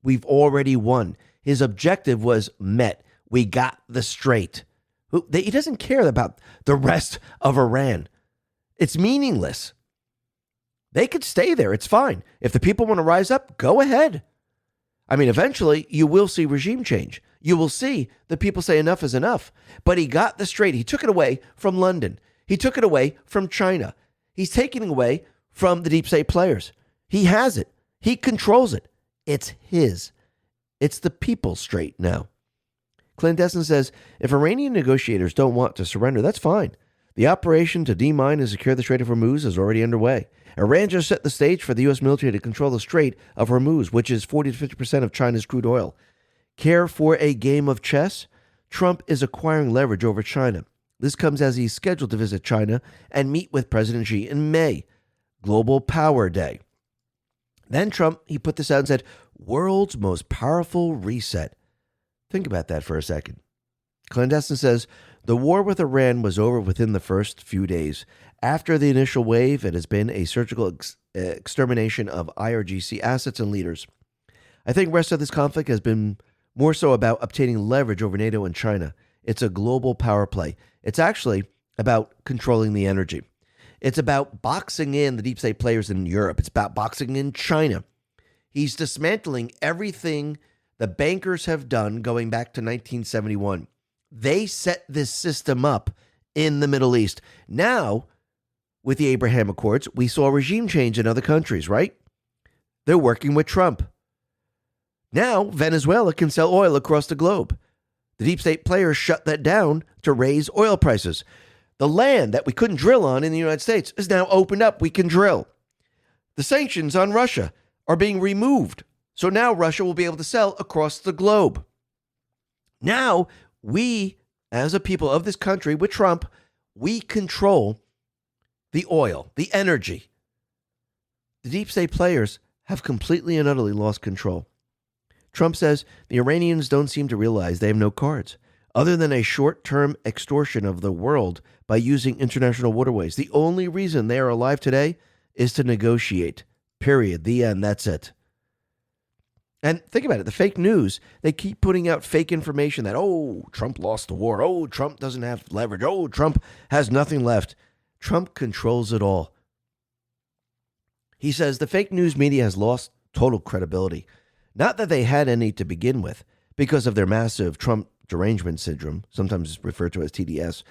we've already won. His objective was met. We got the strait. He doesn't care about the rest of Iran. It's meaningless. They could stay there. It's fine. If the people want to rise up, go ahead. I mean, eventually you will see regime change. You will see the people say enough is enough. But he got the strait. He took it away from London. He took it away from China. He's taking it away from the deep state players. He has it. He controls it. It's his. It's the people's strait now. Clandestine says, if Iranian negotiators don't want to surrender, that's fine. The operation to demine and secure the Strait of Hormuz is already underway. Iran just set the stage for the U.S. military to control the Strait of Hormuz, which is 40 to 50% of China's crude oil. Care for a game of chess? Trump is acquiring leverage over China. This comes as he's scheduled to visit China and meet with President Xi in May, Global Power Day. Then Trump, he put this out and said, world's most powerful reset. Think about that for a second. Clandestine says, the war with Iran was over within the first few days. After the initial wave, it has been a surgical extermination of IRGC assets and leaders. I think the rest of this conflict has been more so about obtaining leverage over NATO and China. It's a global power play. It's actually about controlling the energy. It's about boxing in the deep state players in Europe. It's about boxing in China. He's dismantling everything the bankers have done going back to 1971. They set this system up in the Middle East. Now, with the Abraham Accords, we saw regime change in other countries, right? They're working with Trump. Now, Venezuela can sell oil across the globe. The deep state players shut that down to raise oil prices. The land that we couldn't drill on in the United States is now opened up. We can drill. The sanctions on Russia are being removed. So now Russia will be able to sell across the globe. Now, we, as a people of this country with Trump, we control the oil, the energy. The deep state players have completely and utterly lost control. Trump says the Iranians don't seem to realize they have no cards, other than a short-term extortion of the world by using international waterways. The only reason they are alive today is to negotiate. Period. The end. That's it. And think about it. The fake news, they keep putting out fake information that, oh, Trump lost the war. Oh, Trump doesn't have leverage. Oh, Trump has nothing left. Trump controls it all. He says the fake news media has lost total credibility. Not that they had any to begin with, because of their massive Trump derangement syndrome, sometimes referred to as TDS.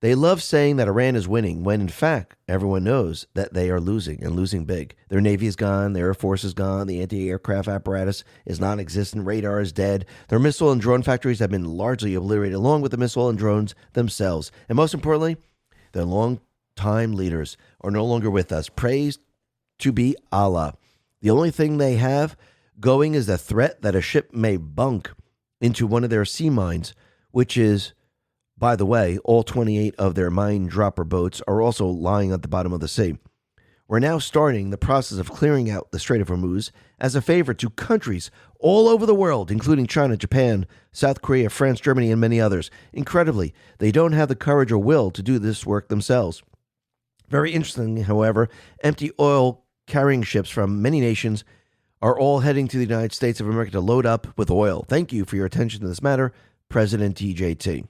They love saying that Iran is winning, when in fact, everyone knows that they are losing, and losing big. Their Navy is gone, their Air Force is gone, the anti-aircraft apparatus is non-existent, radar is dead, their missile and drone factories have been largely obliterated, along with the missile and drones themselves. And most importantly, their long-time leaders are no longer with us. Praise to be Allah. The only thing they have going is the threat that a ship may bunk into one of their sea mines, which is, by the way, all 28 of their mine dropper boats are also lying at the bottom of the sea. We're now starting the process of clearing out the Strait of Hormuz as a favor to countries all over the world, including China, Japan, South Korea, France, Germany, and many others. Incredibly, they don't have the courage or will to do this work themselves. Very interestingly, however, empty oil carrying ships from many nations are all heading to the United States of America to load up with oil. Thank you for your attention to this matter, President TJT.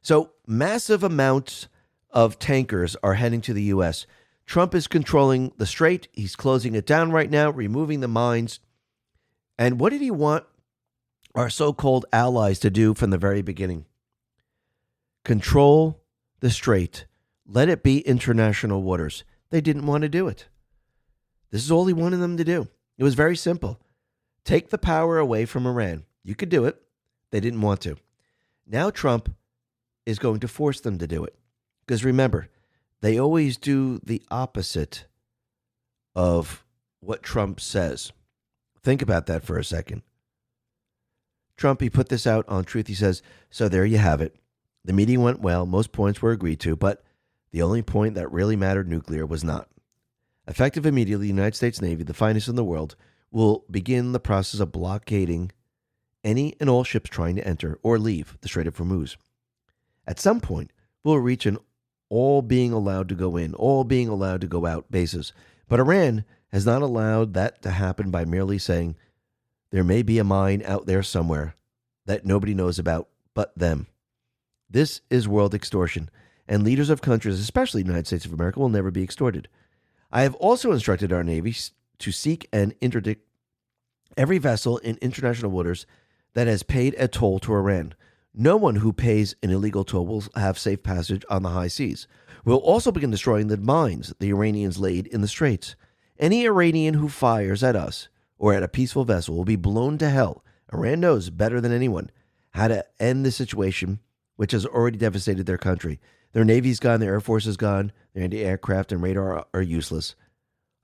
So massive amounts of tankers are heading to the U.S. Trump is controlling the strait. He's closing it down right now, removing the mines. And what did he want our so-called allies to do from the very beginning? Control the strait. Let it be international waters. They didn't want to do it. This is all he wanted them to do. It was very simple. Take the power away from Iran. You could do it. They didn't want to. Now Trump is going to force them to do it. Because remember, they always do the opposite of what Trump says. Think about that for a second. Trump, he put this out on Truth. He says, so there you have it. The meeting went well. Most points were agreed to, but the only point that really mattered, nuclear, was not. Effective immediately, the United States Navy, the finest in the world, will begin the process of blockading any and all ships trying to enter or leave the Strait of Hormuz. At some point, we'll reach an all being allowed to go in, all being allowed to go out basis. But Iran has not allowed that to happen by merely saying there may be a mine out there somewhere that nobody knows about but them. This is world extortion, and leaders of countries, especially the United States of America, will never be extorted. I have also instructed our Navy to seek and interdict every vessel in international waters that has paid a toll to Iran. No one who pays an illegal toll will have safe passage on the high seas. We'll also begin destroying the mines the Iranians laid in the straits. Any Iranian who fires at us or at a peaceful vessel will be blown to hell. Iran knows better than anyone how to end the situation, which has already devastated their country. Their Navy's gone, their Air Force is gone, their anti-aircraft and radar are useless.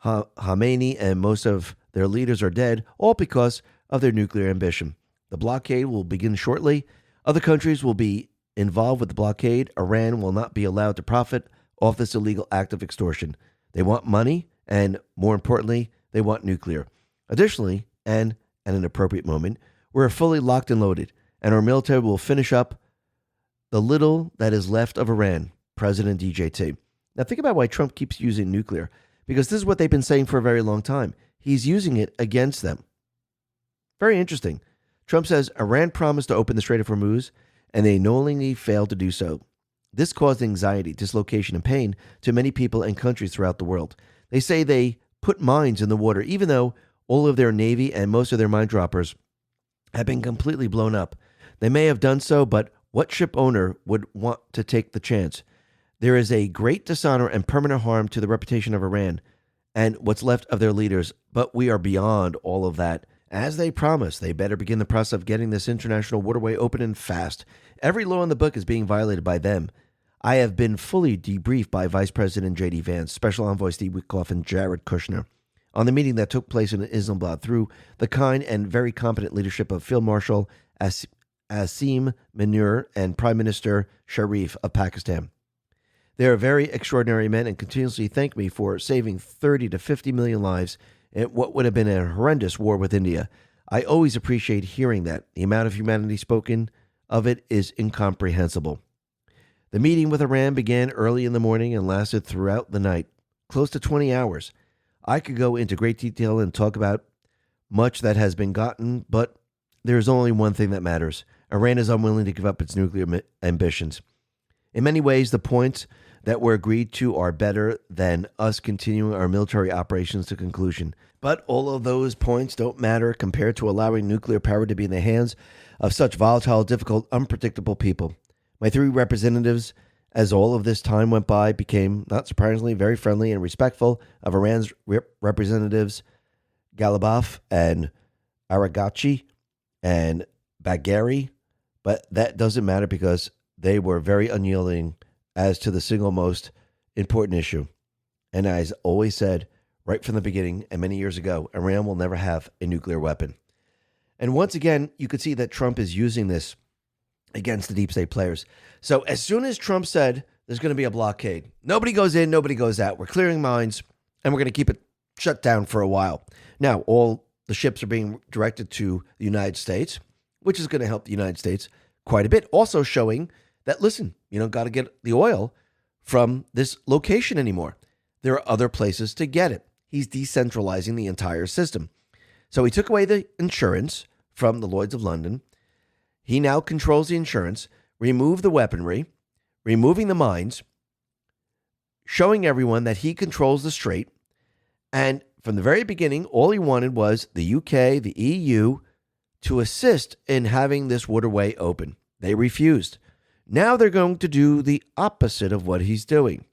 Khamenei and most of their leaders are dead, all because of their nuclear ambition. The blockade will begin shortly. Other countries will be involved with the blockade. Iran will not be allowed to profit off this illegal act of extortion. They want money, and more importantly, they want nuclear. Additionally, and at an appropriate moment, we're fully locked and loaded, and our military will finish up the little that is left of Iran, President DJT. Now think about why Trump keeps using nuclear, because this is what they've been saying for a very long time. He's using it against them. Very interesting. Trump says Iran promised to open the Strait of Hormuz, and they knowingly failed to do so. This caused anxiety, dislocation, and pain to many people and countries throughout the world. They say they put mines in the water, even though all of their Navy and most of their mine droppers have been completely blown up. They may have done so, but what ship owner would want to take the chance? There is a great dishonor and permanent harm to the reputation of Iran and what's left of their leaders, but we are beyond all of that. As they promised, they better begin the process of getting this international waterway open and fast. Every law in the book is being violated by them. I have been fully debriefed by Vice President J.D. Vance, Special Envoy Steve Witkoff, and Jared Kushner on the meeting that took place in Islamabad through the kind and very competent leadership of Field Marshal Asim Munir and Prime Minister Sharif of Pakistan. They are very extraordinary men and continuously thank me for saving 30 to 50 million lives in what would have been a horrendous war with India. I always appreciate hearing that. The amount of humanity spoken of it is incomprehensible. The meeting with Iran began early in the morning and lasted throughout the night, close to 20 hours. I could go into great detail and talk about much that has been gotten, but there is only one thing that matters. Iran is unwilling to give up its nuclear ambitions. In many ways, the points that were agreed to are better than us continuing our military operations to conclusion. But all of those points don't matter compared to allowing nuclear power to be in the hands of such volatile, difficult, unpredictable people. My three representatives, as all of this time went by, became, not surprisingly, very friendly and respectful of Iran's representatives, Ghalibaf and Aragachi and Bagheri, but that doesn't matter because they were very unyielding as to the single most important issue. And as always said, right from the beginning and many years ago, Iran will never have a nuclear weapon. And once again, you could see that Trump is using this against the deep state players. So as soon as Trump said there's going to be a blockade, nobody goes in, nobody goes out. We're clearing mines, and we're going to keep it shut down for a while. Now, all the ships are being directed to the United States, which is going to help the United States quite a bit. Also showing that, listen, you don't got to get the oil from this location anymore. There are other places to get it. He's decentralizing the entire system. So he took away the insurance from the Lloyds of London. He now controls the insurance, removed the weaponry, removing the mines, showing everyone that he controls the strait. And from the very beginning, all he wanted was the UK, the EU, to assist in having this waterway open. They refused. Now they're going to do the opposite of what he's doing.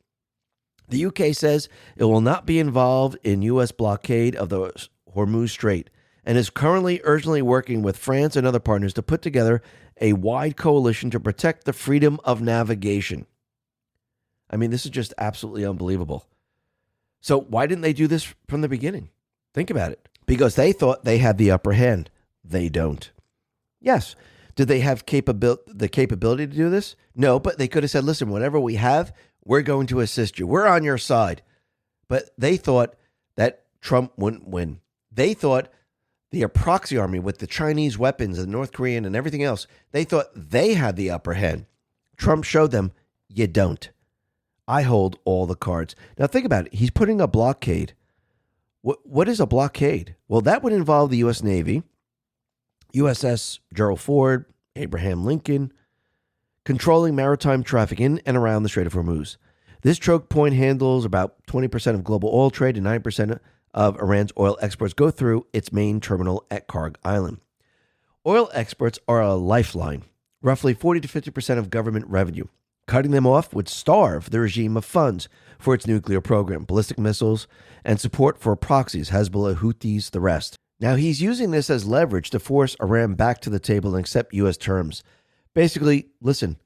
The UK says it will not be involved in U.S. blockade of the Hormuz Strait and is currently urgently working with France and other partners to put together a wide coalition to protect the freedom of navigation. I mean, this is just absolutely unbelievable. So why didn't they do this from the beginning? Think about it. Because they thought they had the upper hand. They don't. Yes. Did they have the capability to do this? No, but they could have said, listen, whatever we have, we're going to assist you. We're on your side. But they thought that Trump wouldn't win. They thought the proxy army with the Chinese weapons and North Korean and everything else, they thought they had the upper hand. Trump showed them, you don't. I hold all the cards. Now think about it. He's putting a blockade. What is a blockade? Well, that would involve the U.S. Navy, USS Gerald Ford, Abraham Lincoln, controlling maritime traffic in and around the Strait of Hormuz. This choke point handles about 20% of global oil trade and 9% of Iran's oil exports go through its main terminal at Karg Island. Oil exports are a lifeline, roughly 40 to 50% of government revenue. Cutting them off would starve the regime of funds for its nuclear program, ballistic missiles, and support for proxies, Hezbollah, Houthis, the rest. Now, he's using this as leverage to force Iran back to the table and accept U.S. terms. Basically, listen,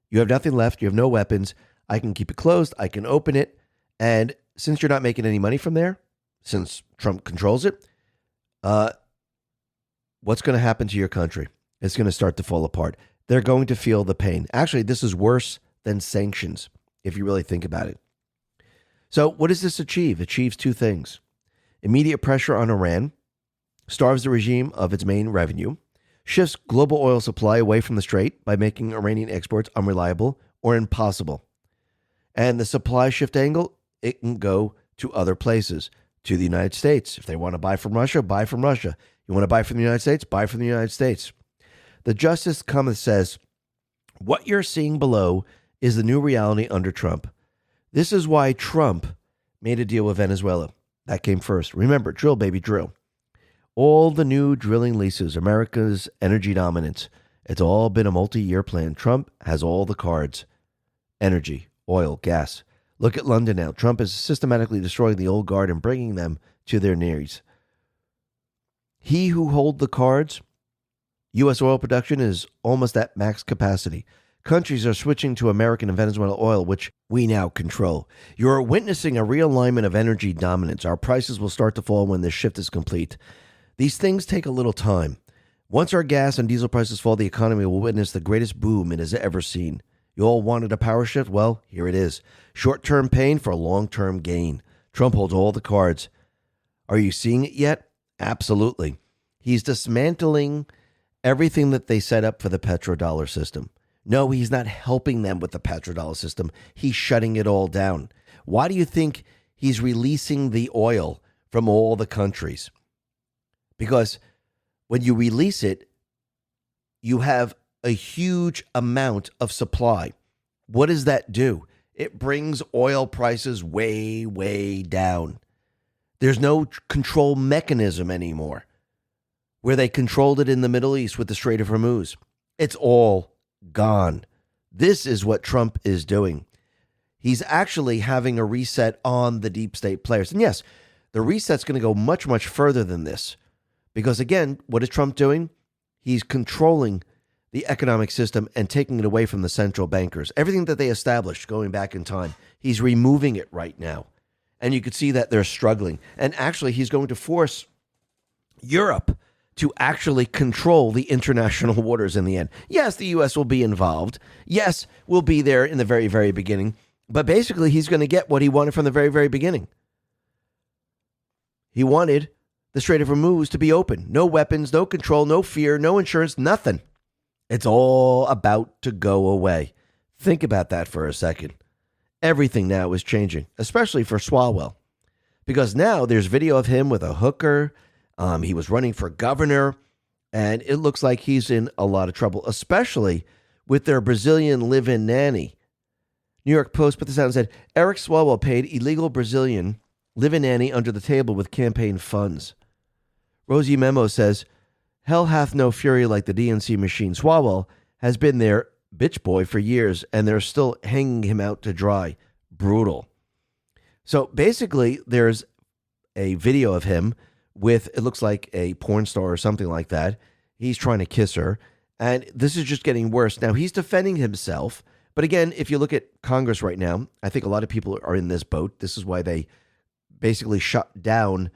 You have nothing left. You have no weapons. I can keep it closed. I can open it. And since you're not making any money from there, since Trump controls it, what's going to happen to your country? It's going to start to fall apart. They're going to feel the pain. Actually, this is worse than sanctions, if you really think about it. So what does this achieve? It achieves two things. Immediate pressure on Iran, starves the regime of its main revenue, shifts global oil supply away from the Strait by making Iranian exports unreliable or impossible. And the supply shift angle, it can go to other places, to the United States. If they want to buy from Russia, buy from Russia. You want to buy from the United States, buy from the United States. The Justice Cometh says, what you're seeing below is the new reality under Trump. This is why Trump made a deal with Venezuela. That came first. Remember, drill, baby, drill. All the new drilling leases, America's energy dominance, it's all been a multi-year plan. Trump has all the cards. Energy, oil, gas. Look at London now. Trump is systematically destroying the old guard and bringing them to their knees. He who holds the cards, U.S. oil production is almost at max capacity. Countries are switching to American and Venezuelan oil, which we now control. You're witnessing a realignment of energy dominance. Our prices will start to fall when this shift is complete. These things take a little time. Once our gas and diesel prices fall, the economy will witness the greatest boom it has ever seen. You all wanted a power shift? Well, here it is. Short-term pain for long-term gain. Trump holds all the cards. Are you seeing it yet? Absolutely. He's dismantling everything that they set up for the petrodollar system. No, he's not helping them with the petrodollar system. He's shutting it all down. Why do you think he's releasing the oil from all the countries? Because when you release it, you have a huge amount of supply. What does that do? It brings oil prices way, way down. There's no control mechanism anymore where they controlled it in the Middle East with the Strait of Hormuz. It's all gone. This is what Trump is doing. He's actually having a reset on the deep state players. And yes, the reset's going to go much, much further than this. Because again, what is Trump doing? He's controlling the economic system and taking it away from the central bankers. Everything that they established going back in time, he's removing it right now. And you could see that they're struggling. And actually, he's going to force Europe to actually control the international waters in the end. Yes, the U.S. will be involved. Yes, we'll be there in the very, very beginning. But basically, he's going to get what he wanted from the very, very beginning. He wanted the Strait of Hormuz to be open. No weapons, no control, no fear, no insurance, nothing. It's all about to go away. Think about that for a second. Everything now is changing, especially for Swalwell. Because now there's video of him with a hooker. He was running for governor, and it looks like he's in a lot of trouble, especially with their Brazilian live-in nanny. New York Post put this out and said, Eric Swalwell paid illegal Brazilian live-in nanny under the table with campaign funds. Rosie Memo says, hell hath no fury like the DNC machine. Swalwell has been their bitch boy for years, and they're still hanging him out to dry. Brutal. So basically, there's a video of him with, it looks like a porn star or something like that. He's trying to kiss her, and this is just getting worse. Now, he's defending himself, but again, if you look at Congress right now, I think a lot of people are in this boat. This is why they basically shut down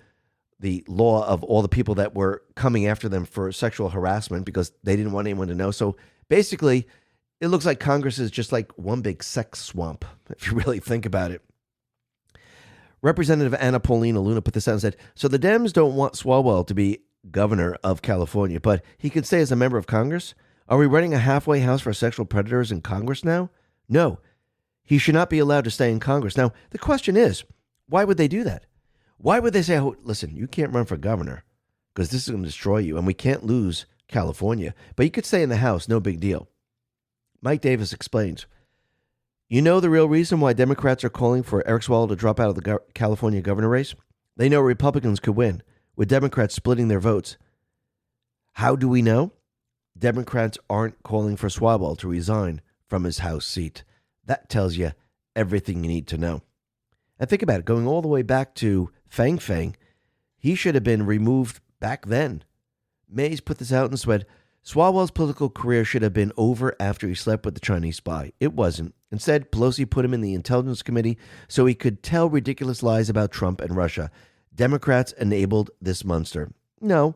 the law of all the people that were coming after them for sexual harassment because they didn't want anyone to know. So basically, it looks like Congress is just like one big sex swamp, if you really think about it. Representative Anna Paulina Luna put this out and said, so the Dems don't want Swalwell to be governor of California, but he can stay as a member of Congress? Are we running a halfway house for sexual predators in Congress now? No, he should not be allowed to stay in Congress. Now, the question is, why would they do that? Why would they say, oh, listen, you can't run for governor because this is going to destroy you and we can't lose California, but you could stay in the House, no big deal. Mike Davis explains, you know the real reason why Democrats are calling for Eric Swalwell to drop out of the California governor race? They know Republicans could win, with Democrats splitting their votes. How do we know? Democrats aren't calling for Swalwell to resign from his House seat. That tells you everything you need to know. And think about it, going all the way back to Fang Fang, he should have been removed back then. Mays put this out and Swalwell's political career should have been over after he slept with the Chinese spy. It wasn't. Instead, Pelosi put him in the Intelligence Committee so he could tell ridiculous lies about Trump and Russia. Democrats enabled this monster. No,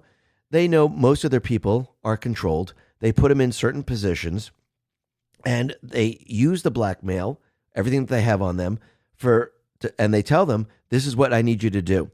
they know most of their people are controlled. They put them in certain positions, and they use the blackmail, everything that they have on them, and they tell them, this is what I need you to do.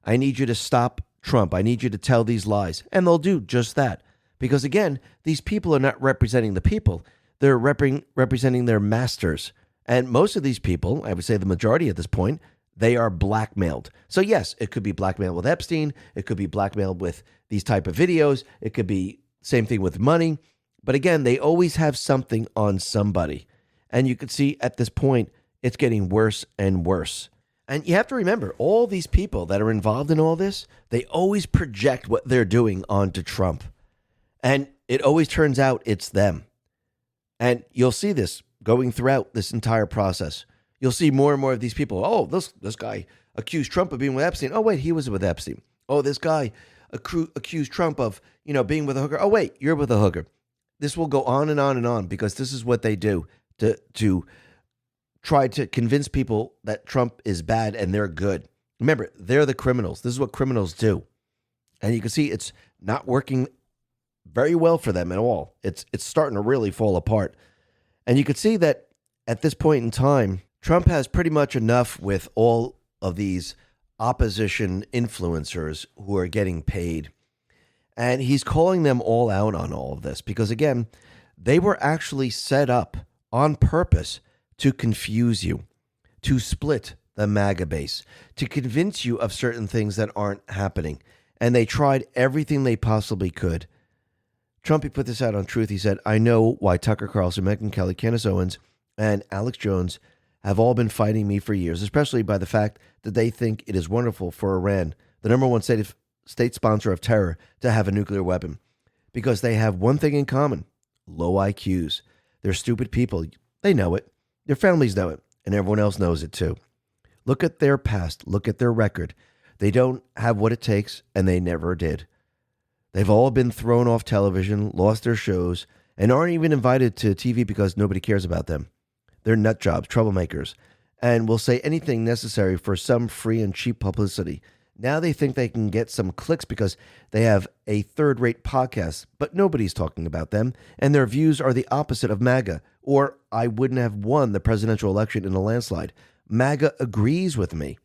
I need you to stop Trump. I need you to tell these lies. And they'll do just that. Because again, these people are not representing the people. They're representing their masters. And most of these people, I would say the majority at this point, they are blackmailed. So yes, it could be blackmailed with Epstein. It could be blackmailed with these type of videos. It could be same thing with money. But again, they always have something on somebody. And you can see at this point, it's getting worse and worse. And you have to remember, all these people that are involved in all this, they always project what they're doing onto Trump. And it always turns out it's them. And you'll see this going throughout this entire process. You'll see more and more of these people. Oh, this guy accused Trump of being with Epstein. Oh, wait, he was with Epstein. Oh, this guy accused Trump of, being with a hooker. Oh, wait, you're with a hooker. This will go on and on and on because this is what they do to try to convince people that Trump is bad and they're good. Remember, they're the criminals. This is what criminals do. And you can see it's not working very well for them at all. It's starting to really fall apart. And you can see that at this point in time, Trump has pretty much enough with all of these opposition influencers who are getting paid. And he's calling them all out on all of this because, again, they were actually set up on purpose to confuse you, to split the MAGA base, to convince you of certain things that aren't happening. And they tried everything they possibly could. Trump, he put this out on Truth. He said, I know why Tucker Carlson, Megyn Kelly, Candace Owens, and Alex Jones have all been fighting me for years, especially by the fact that they think it is wonderful for Iran, the number one state sponsor of terror, to have a nuclear weapon. Because they have one thing in common, low IQs. They're stupid people. They know it. Their families know it. And everyone else knows it too. Look at their past. Look at their record. They don't have what it takes, and they never did. They've all been thrown off television, lost their shows, and aren't even invited to TV because nobody cares about them. They're nut jobs, troublemakers, and will say anything necessary for some free and cheap publicity. Now they think they can get some clicks because they have a third-rate podcast, but nobody's talking about them, and their views are the opposite of MAGA, or I wouldn't have won the presidential election in a landslide. MAGA agrees with me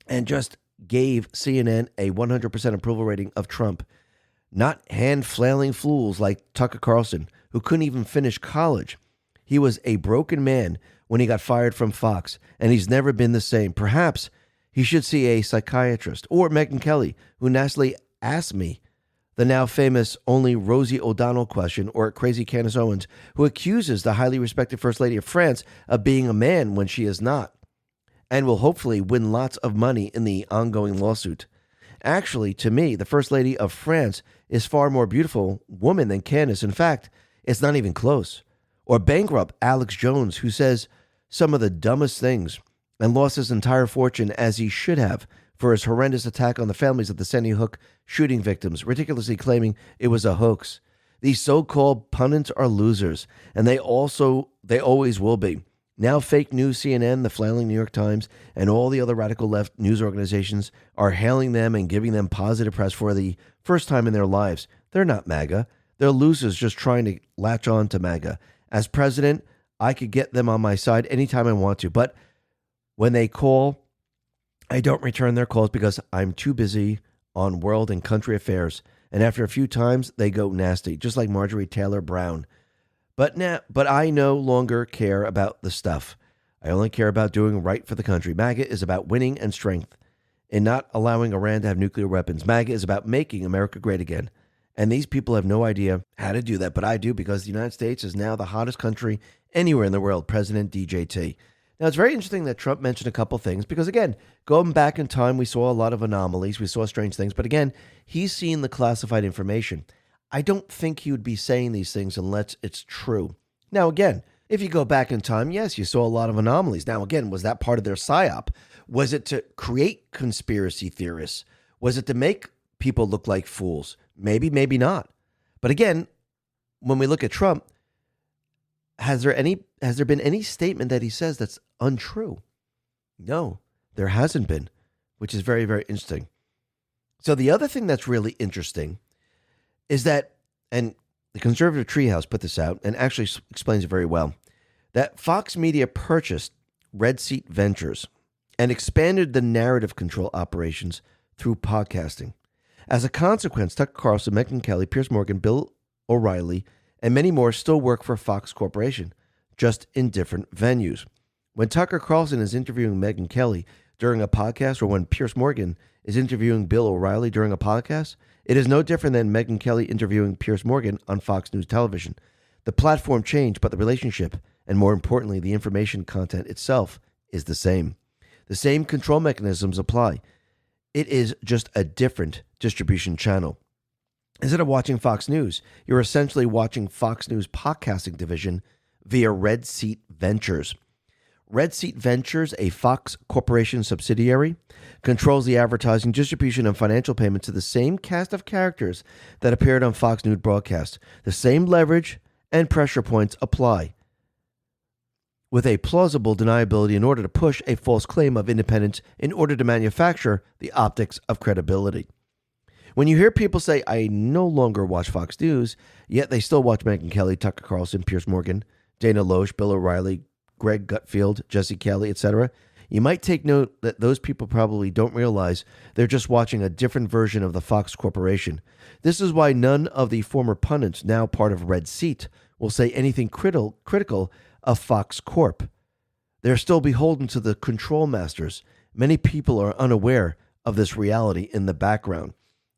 and just gave CNN a 100% approval rating of Trump. Not hand-flailing fools like Tucker Carlson, who couldn't even finish college. He was a broken man when he got fired from Fox, and he's never been the same. Perhaps he should see a psychiatrist. Or Megyn Kelly, who nastily asked me the now famous only Rosie O'Donnell question, or crazy Candace Owens, who accuses the highly respected First Lady of France of being a man when she is not, and will hopefully win lots of money in the ongoing lawsuit. Actually, to me, the First Lady of France is far more beautiful woman than Candace. In fact, it's not even close. Or bankrupt Alex Jones, who says some of the dumbest things and lost his entire fortune, as he should have, for his horrendous attack on the families of the Sandy Hook shooting victims, ridiculously claiming it was a hoax. These so-called pundits are losers, and they always will be. Now fake news CNN, the flailing New York Times, and all the other radical left news organizations are hailing them and giving them positive press for the first time in their lives. They're not MAGA. They're losers just trying to latch on to MAGA. As president, I could get them on my side anytime I want to. But when they call, I don't return their calls because I'm too busy on world and country affairs. And after a few times, they go nasty, just like Marjorie Taylor Brown. But I no longer care about the stuff. I only care about doing right for the country. MAGA is about winning and strength and not allowing Iran to have nuclear weapons. MAGA is about making America great again. And these people have no idea how to do that, but I do, because the United States is now the hottest country anywhere in the world, President DJT. Now, it's very interesting that Trump mentioned a couple things because, again, going back in time, we saw a lot of anomalies. We saw strange things. But, again, he's seen the classified information. I don't think he would be saying these things unless it's true. Now, again, if you go back in time, yes, you saw a lot of anomalies. Now, again, was that part of their psyop? Was it to create conspiracy theorists? Was it to make people look like fools? Maybe, maybe not. But again, when we look at Trump, has there been any statement that he says that's untrue? No, there hasn't been, which is very, very interesting. So the other thing that's really interesting is that, and the conservative treehouse put this out and actually explains it very well, that Fox Media purchased Red Seat Ventures and expanded the narrative control operations through podcasting. As a consequence, Tucker Carlson, Megyn Kelly, Piers Morgan, Bill O'Reilly, and many more still work for Fox Corporation, just in different venues. When Tucker Carlson is interviewing Megyn Kelly during a podcast, or when Piers Morgan is interviewing Bill O'Reilly during a podcast, it is no different than Megyn Kelly interviewing Piers Morgan on Fox News Television. The platform changed, but the relationship, and more importantly, the information content itself, is the same. The same control mechanisms apply. It is just a different distribution channel. Instead of watching Fox News, you're essentially watching Fox News podcasting division via Red Seat Ventures. Red Seat Ventures, a Fox Corporation subsidiary, controls the advertising, distribution, and financial payments to the same cast of characters that appeared on Fox News broadcast. The same leverage and pressure points apply, with a plausible deniability in order to push a false claim of independence in order to manufacture the optics of credibility. When you hear people say, I no longer watch Fox News, yet they still watch Megyn Kelly, Tucker Carlson, Piers Morgan, Dana Loesch, Bill O'Reilly, Greg Gutfeld, Jesse Kelly, etc., you might take note that those people probably don't realize they're just watching a different version of the Fox Corporation. This is why none of the former pundits, now part of Red Seat, will say anything critical of Fox Corp. They're still beholden to the control masters. Many people are unaware of this reality in the background.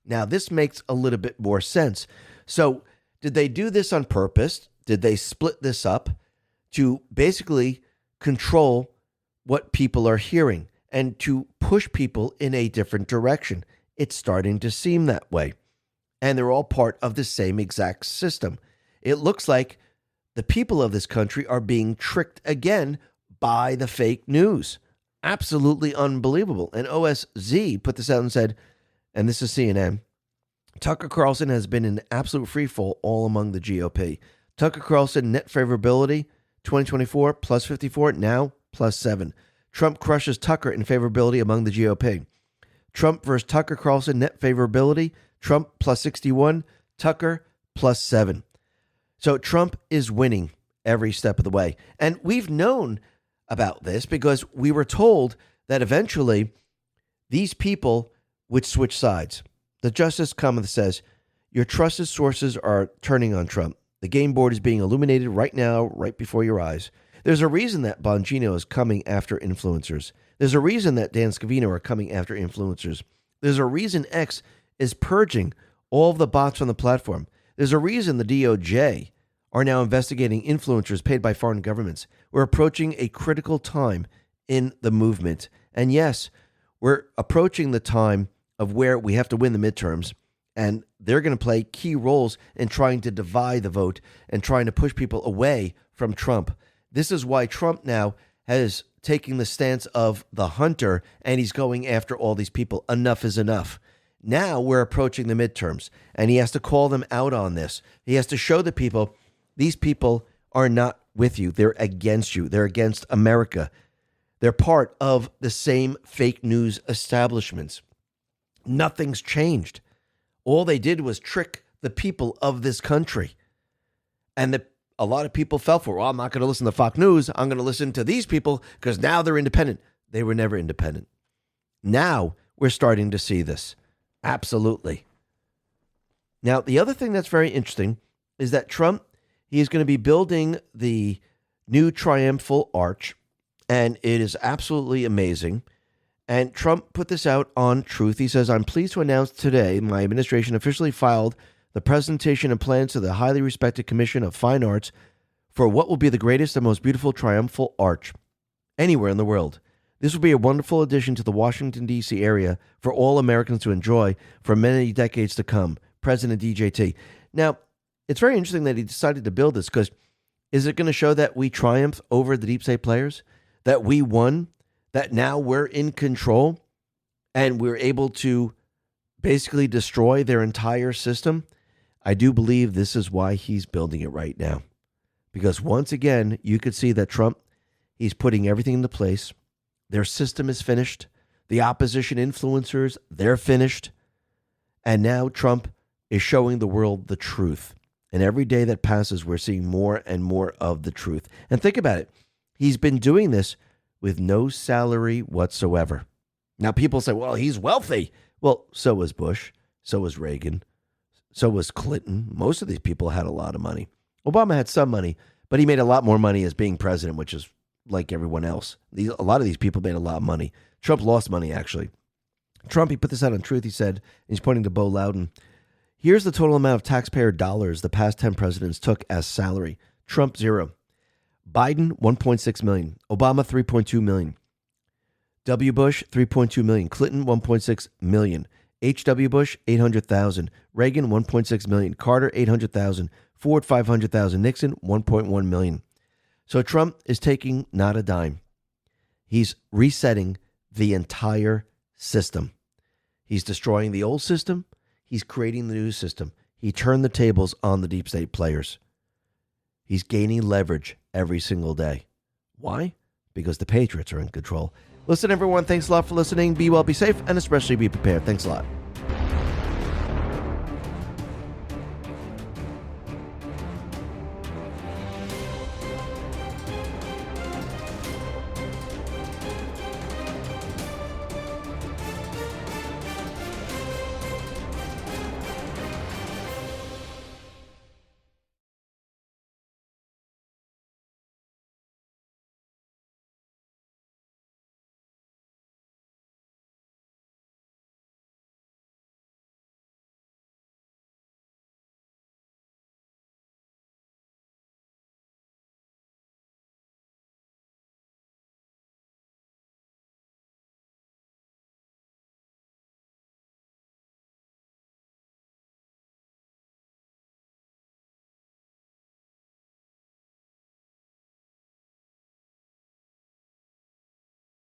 Now, this makes a little bit more sense. So, did they do this on purpose? Did they split this up to basically control what people are hearing and to push people in a different direction? It's starting to seem that way. And they're all part of the same exact system. It looks like the people of this country are being tricked again by the fake news. Absolutely unbelievable. And OSZ put this out and said, and this is CNN, Tucker Carlson has been in absolute freefall all among the GOP. Tucker Carlson net favorability 2024 plus 54, now plus 7. Trump crushes Tucker in favorability among the GOP. Trump versus Tucker Carlson net favorability, Trump plus 61, Tucker plus 7. So Trump is winning every step of the way. And we've known about this because we were told that eventually these people would switch sides. The Justice Comment says, your trusted sources are turning on Trump. The game board is being illuminated right now, right before your eyes. There's a reason that Bongino is coming after influencers. There's a reason that Dan Scavino are coming after influencers. There's a reason X is purging all of the bots on the platform. There's a reason the DOJ are now investigating influencers paid by foreign governments. We're approaching a critical time in the movement. And yes, we're approaching the time of where we have to win the midterms, and they're going to play key roles in trying to divide the vote and trying to push people away from Trump. This is why Trump now has taken the stance of the hunter, and he's going after all these people. Enough is enough. Now we're approaching the midterms, and he has to call them out on this. He has to show the people, these people are not with you. They're against you. They're against America. They're part of the same fake news establishments. Nothing's changed. All they did was trick the people of this country. And a lot of people fell for, well, I'm not going to listen to Fox News. I'm going to listen to these people because now they're independent. They were never independent. Now we're starting to see this. Absolutely. Now, the other thing that's very interesting is that Trump, he is going to be building the new triumphal arch, and it is absolutely amazing. And Trump put this out on Truth. He says, I'm pleased to announce today my administration officially filed the presentation and plans to the highly respected Commission of Fine Arts for what will be the greatest and most beautiful triumphal arch anywhere in the world. This will be a wonderful addition to the Washington, D.C. area for all Americans to enjoy for many decades to come. President DJT. Now, it's very interesting that he decided to build this because is it going to show that we triumphed over the deep state players? That we won? That now we're in control and we're able to basically destroy their entire system? I do believe this is why he's building it right now. Because once again, you could see that Trump, he's putting everything into place. Their system is finished. The opposition influencers, they're finished. And now Trump is showing the world the truth. And every day that passes, we're seeing more and more of the truth. And think about it. He's been doing this with no salary whatsoever. Now, people say, well, he's wealthy. Well, so was Bush. So was Reagan. So was Clinton. Most of these people had a lot of money. Obama had some money, but he made a lot more money as being president, which is like everyone else. A lot of these people made a lot of money. Trump lost money, actually. Trump, he put this out on Truth. He said, he's pointing to Bo Loudon, here's the total amount of taxpayer dollars the past 10 presidents took as salary. Trump, 0. Biden, 1.6 million. Obama, 3.2 million. W. Bush, 3.2 million. Clinton, 1.6 million. H.W. Bush, 800,000. Reagan, 1.6 million. Carter, 800,000. Ford, 500,000. Nixon, 1.1 million. So Trump is taking not a dime. He's resetting the entire system. He's destroying the old system. He's creating the new system. He turned the tables on the deep state players. He's gaining leverage every single day. Why? Because the Patriots are in control. Listen, everyone, thanks a lot for listening. Be well, be safe, and especially be prepared. Thanks a lot.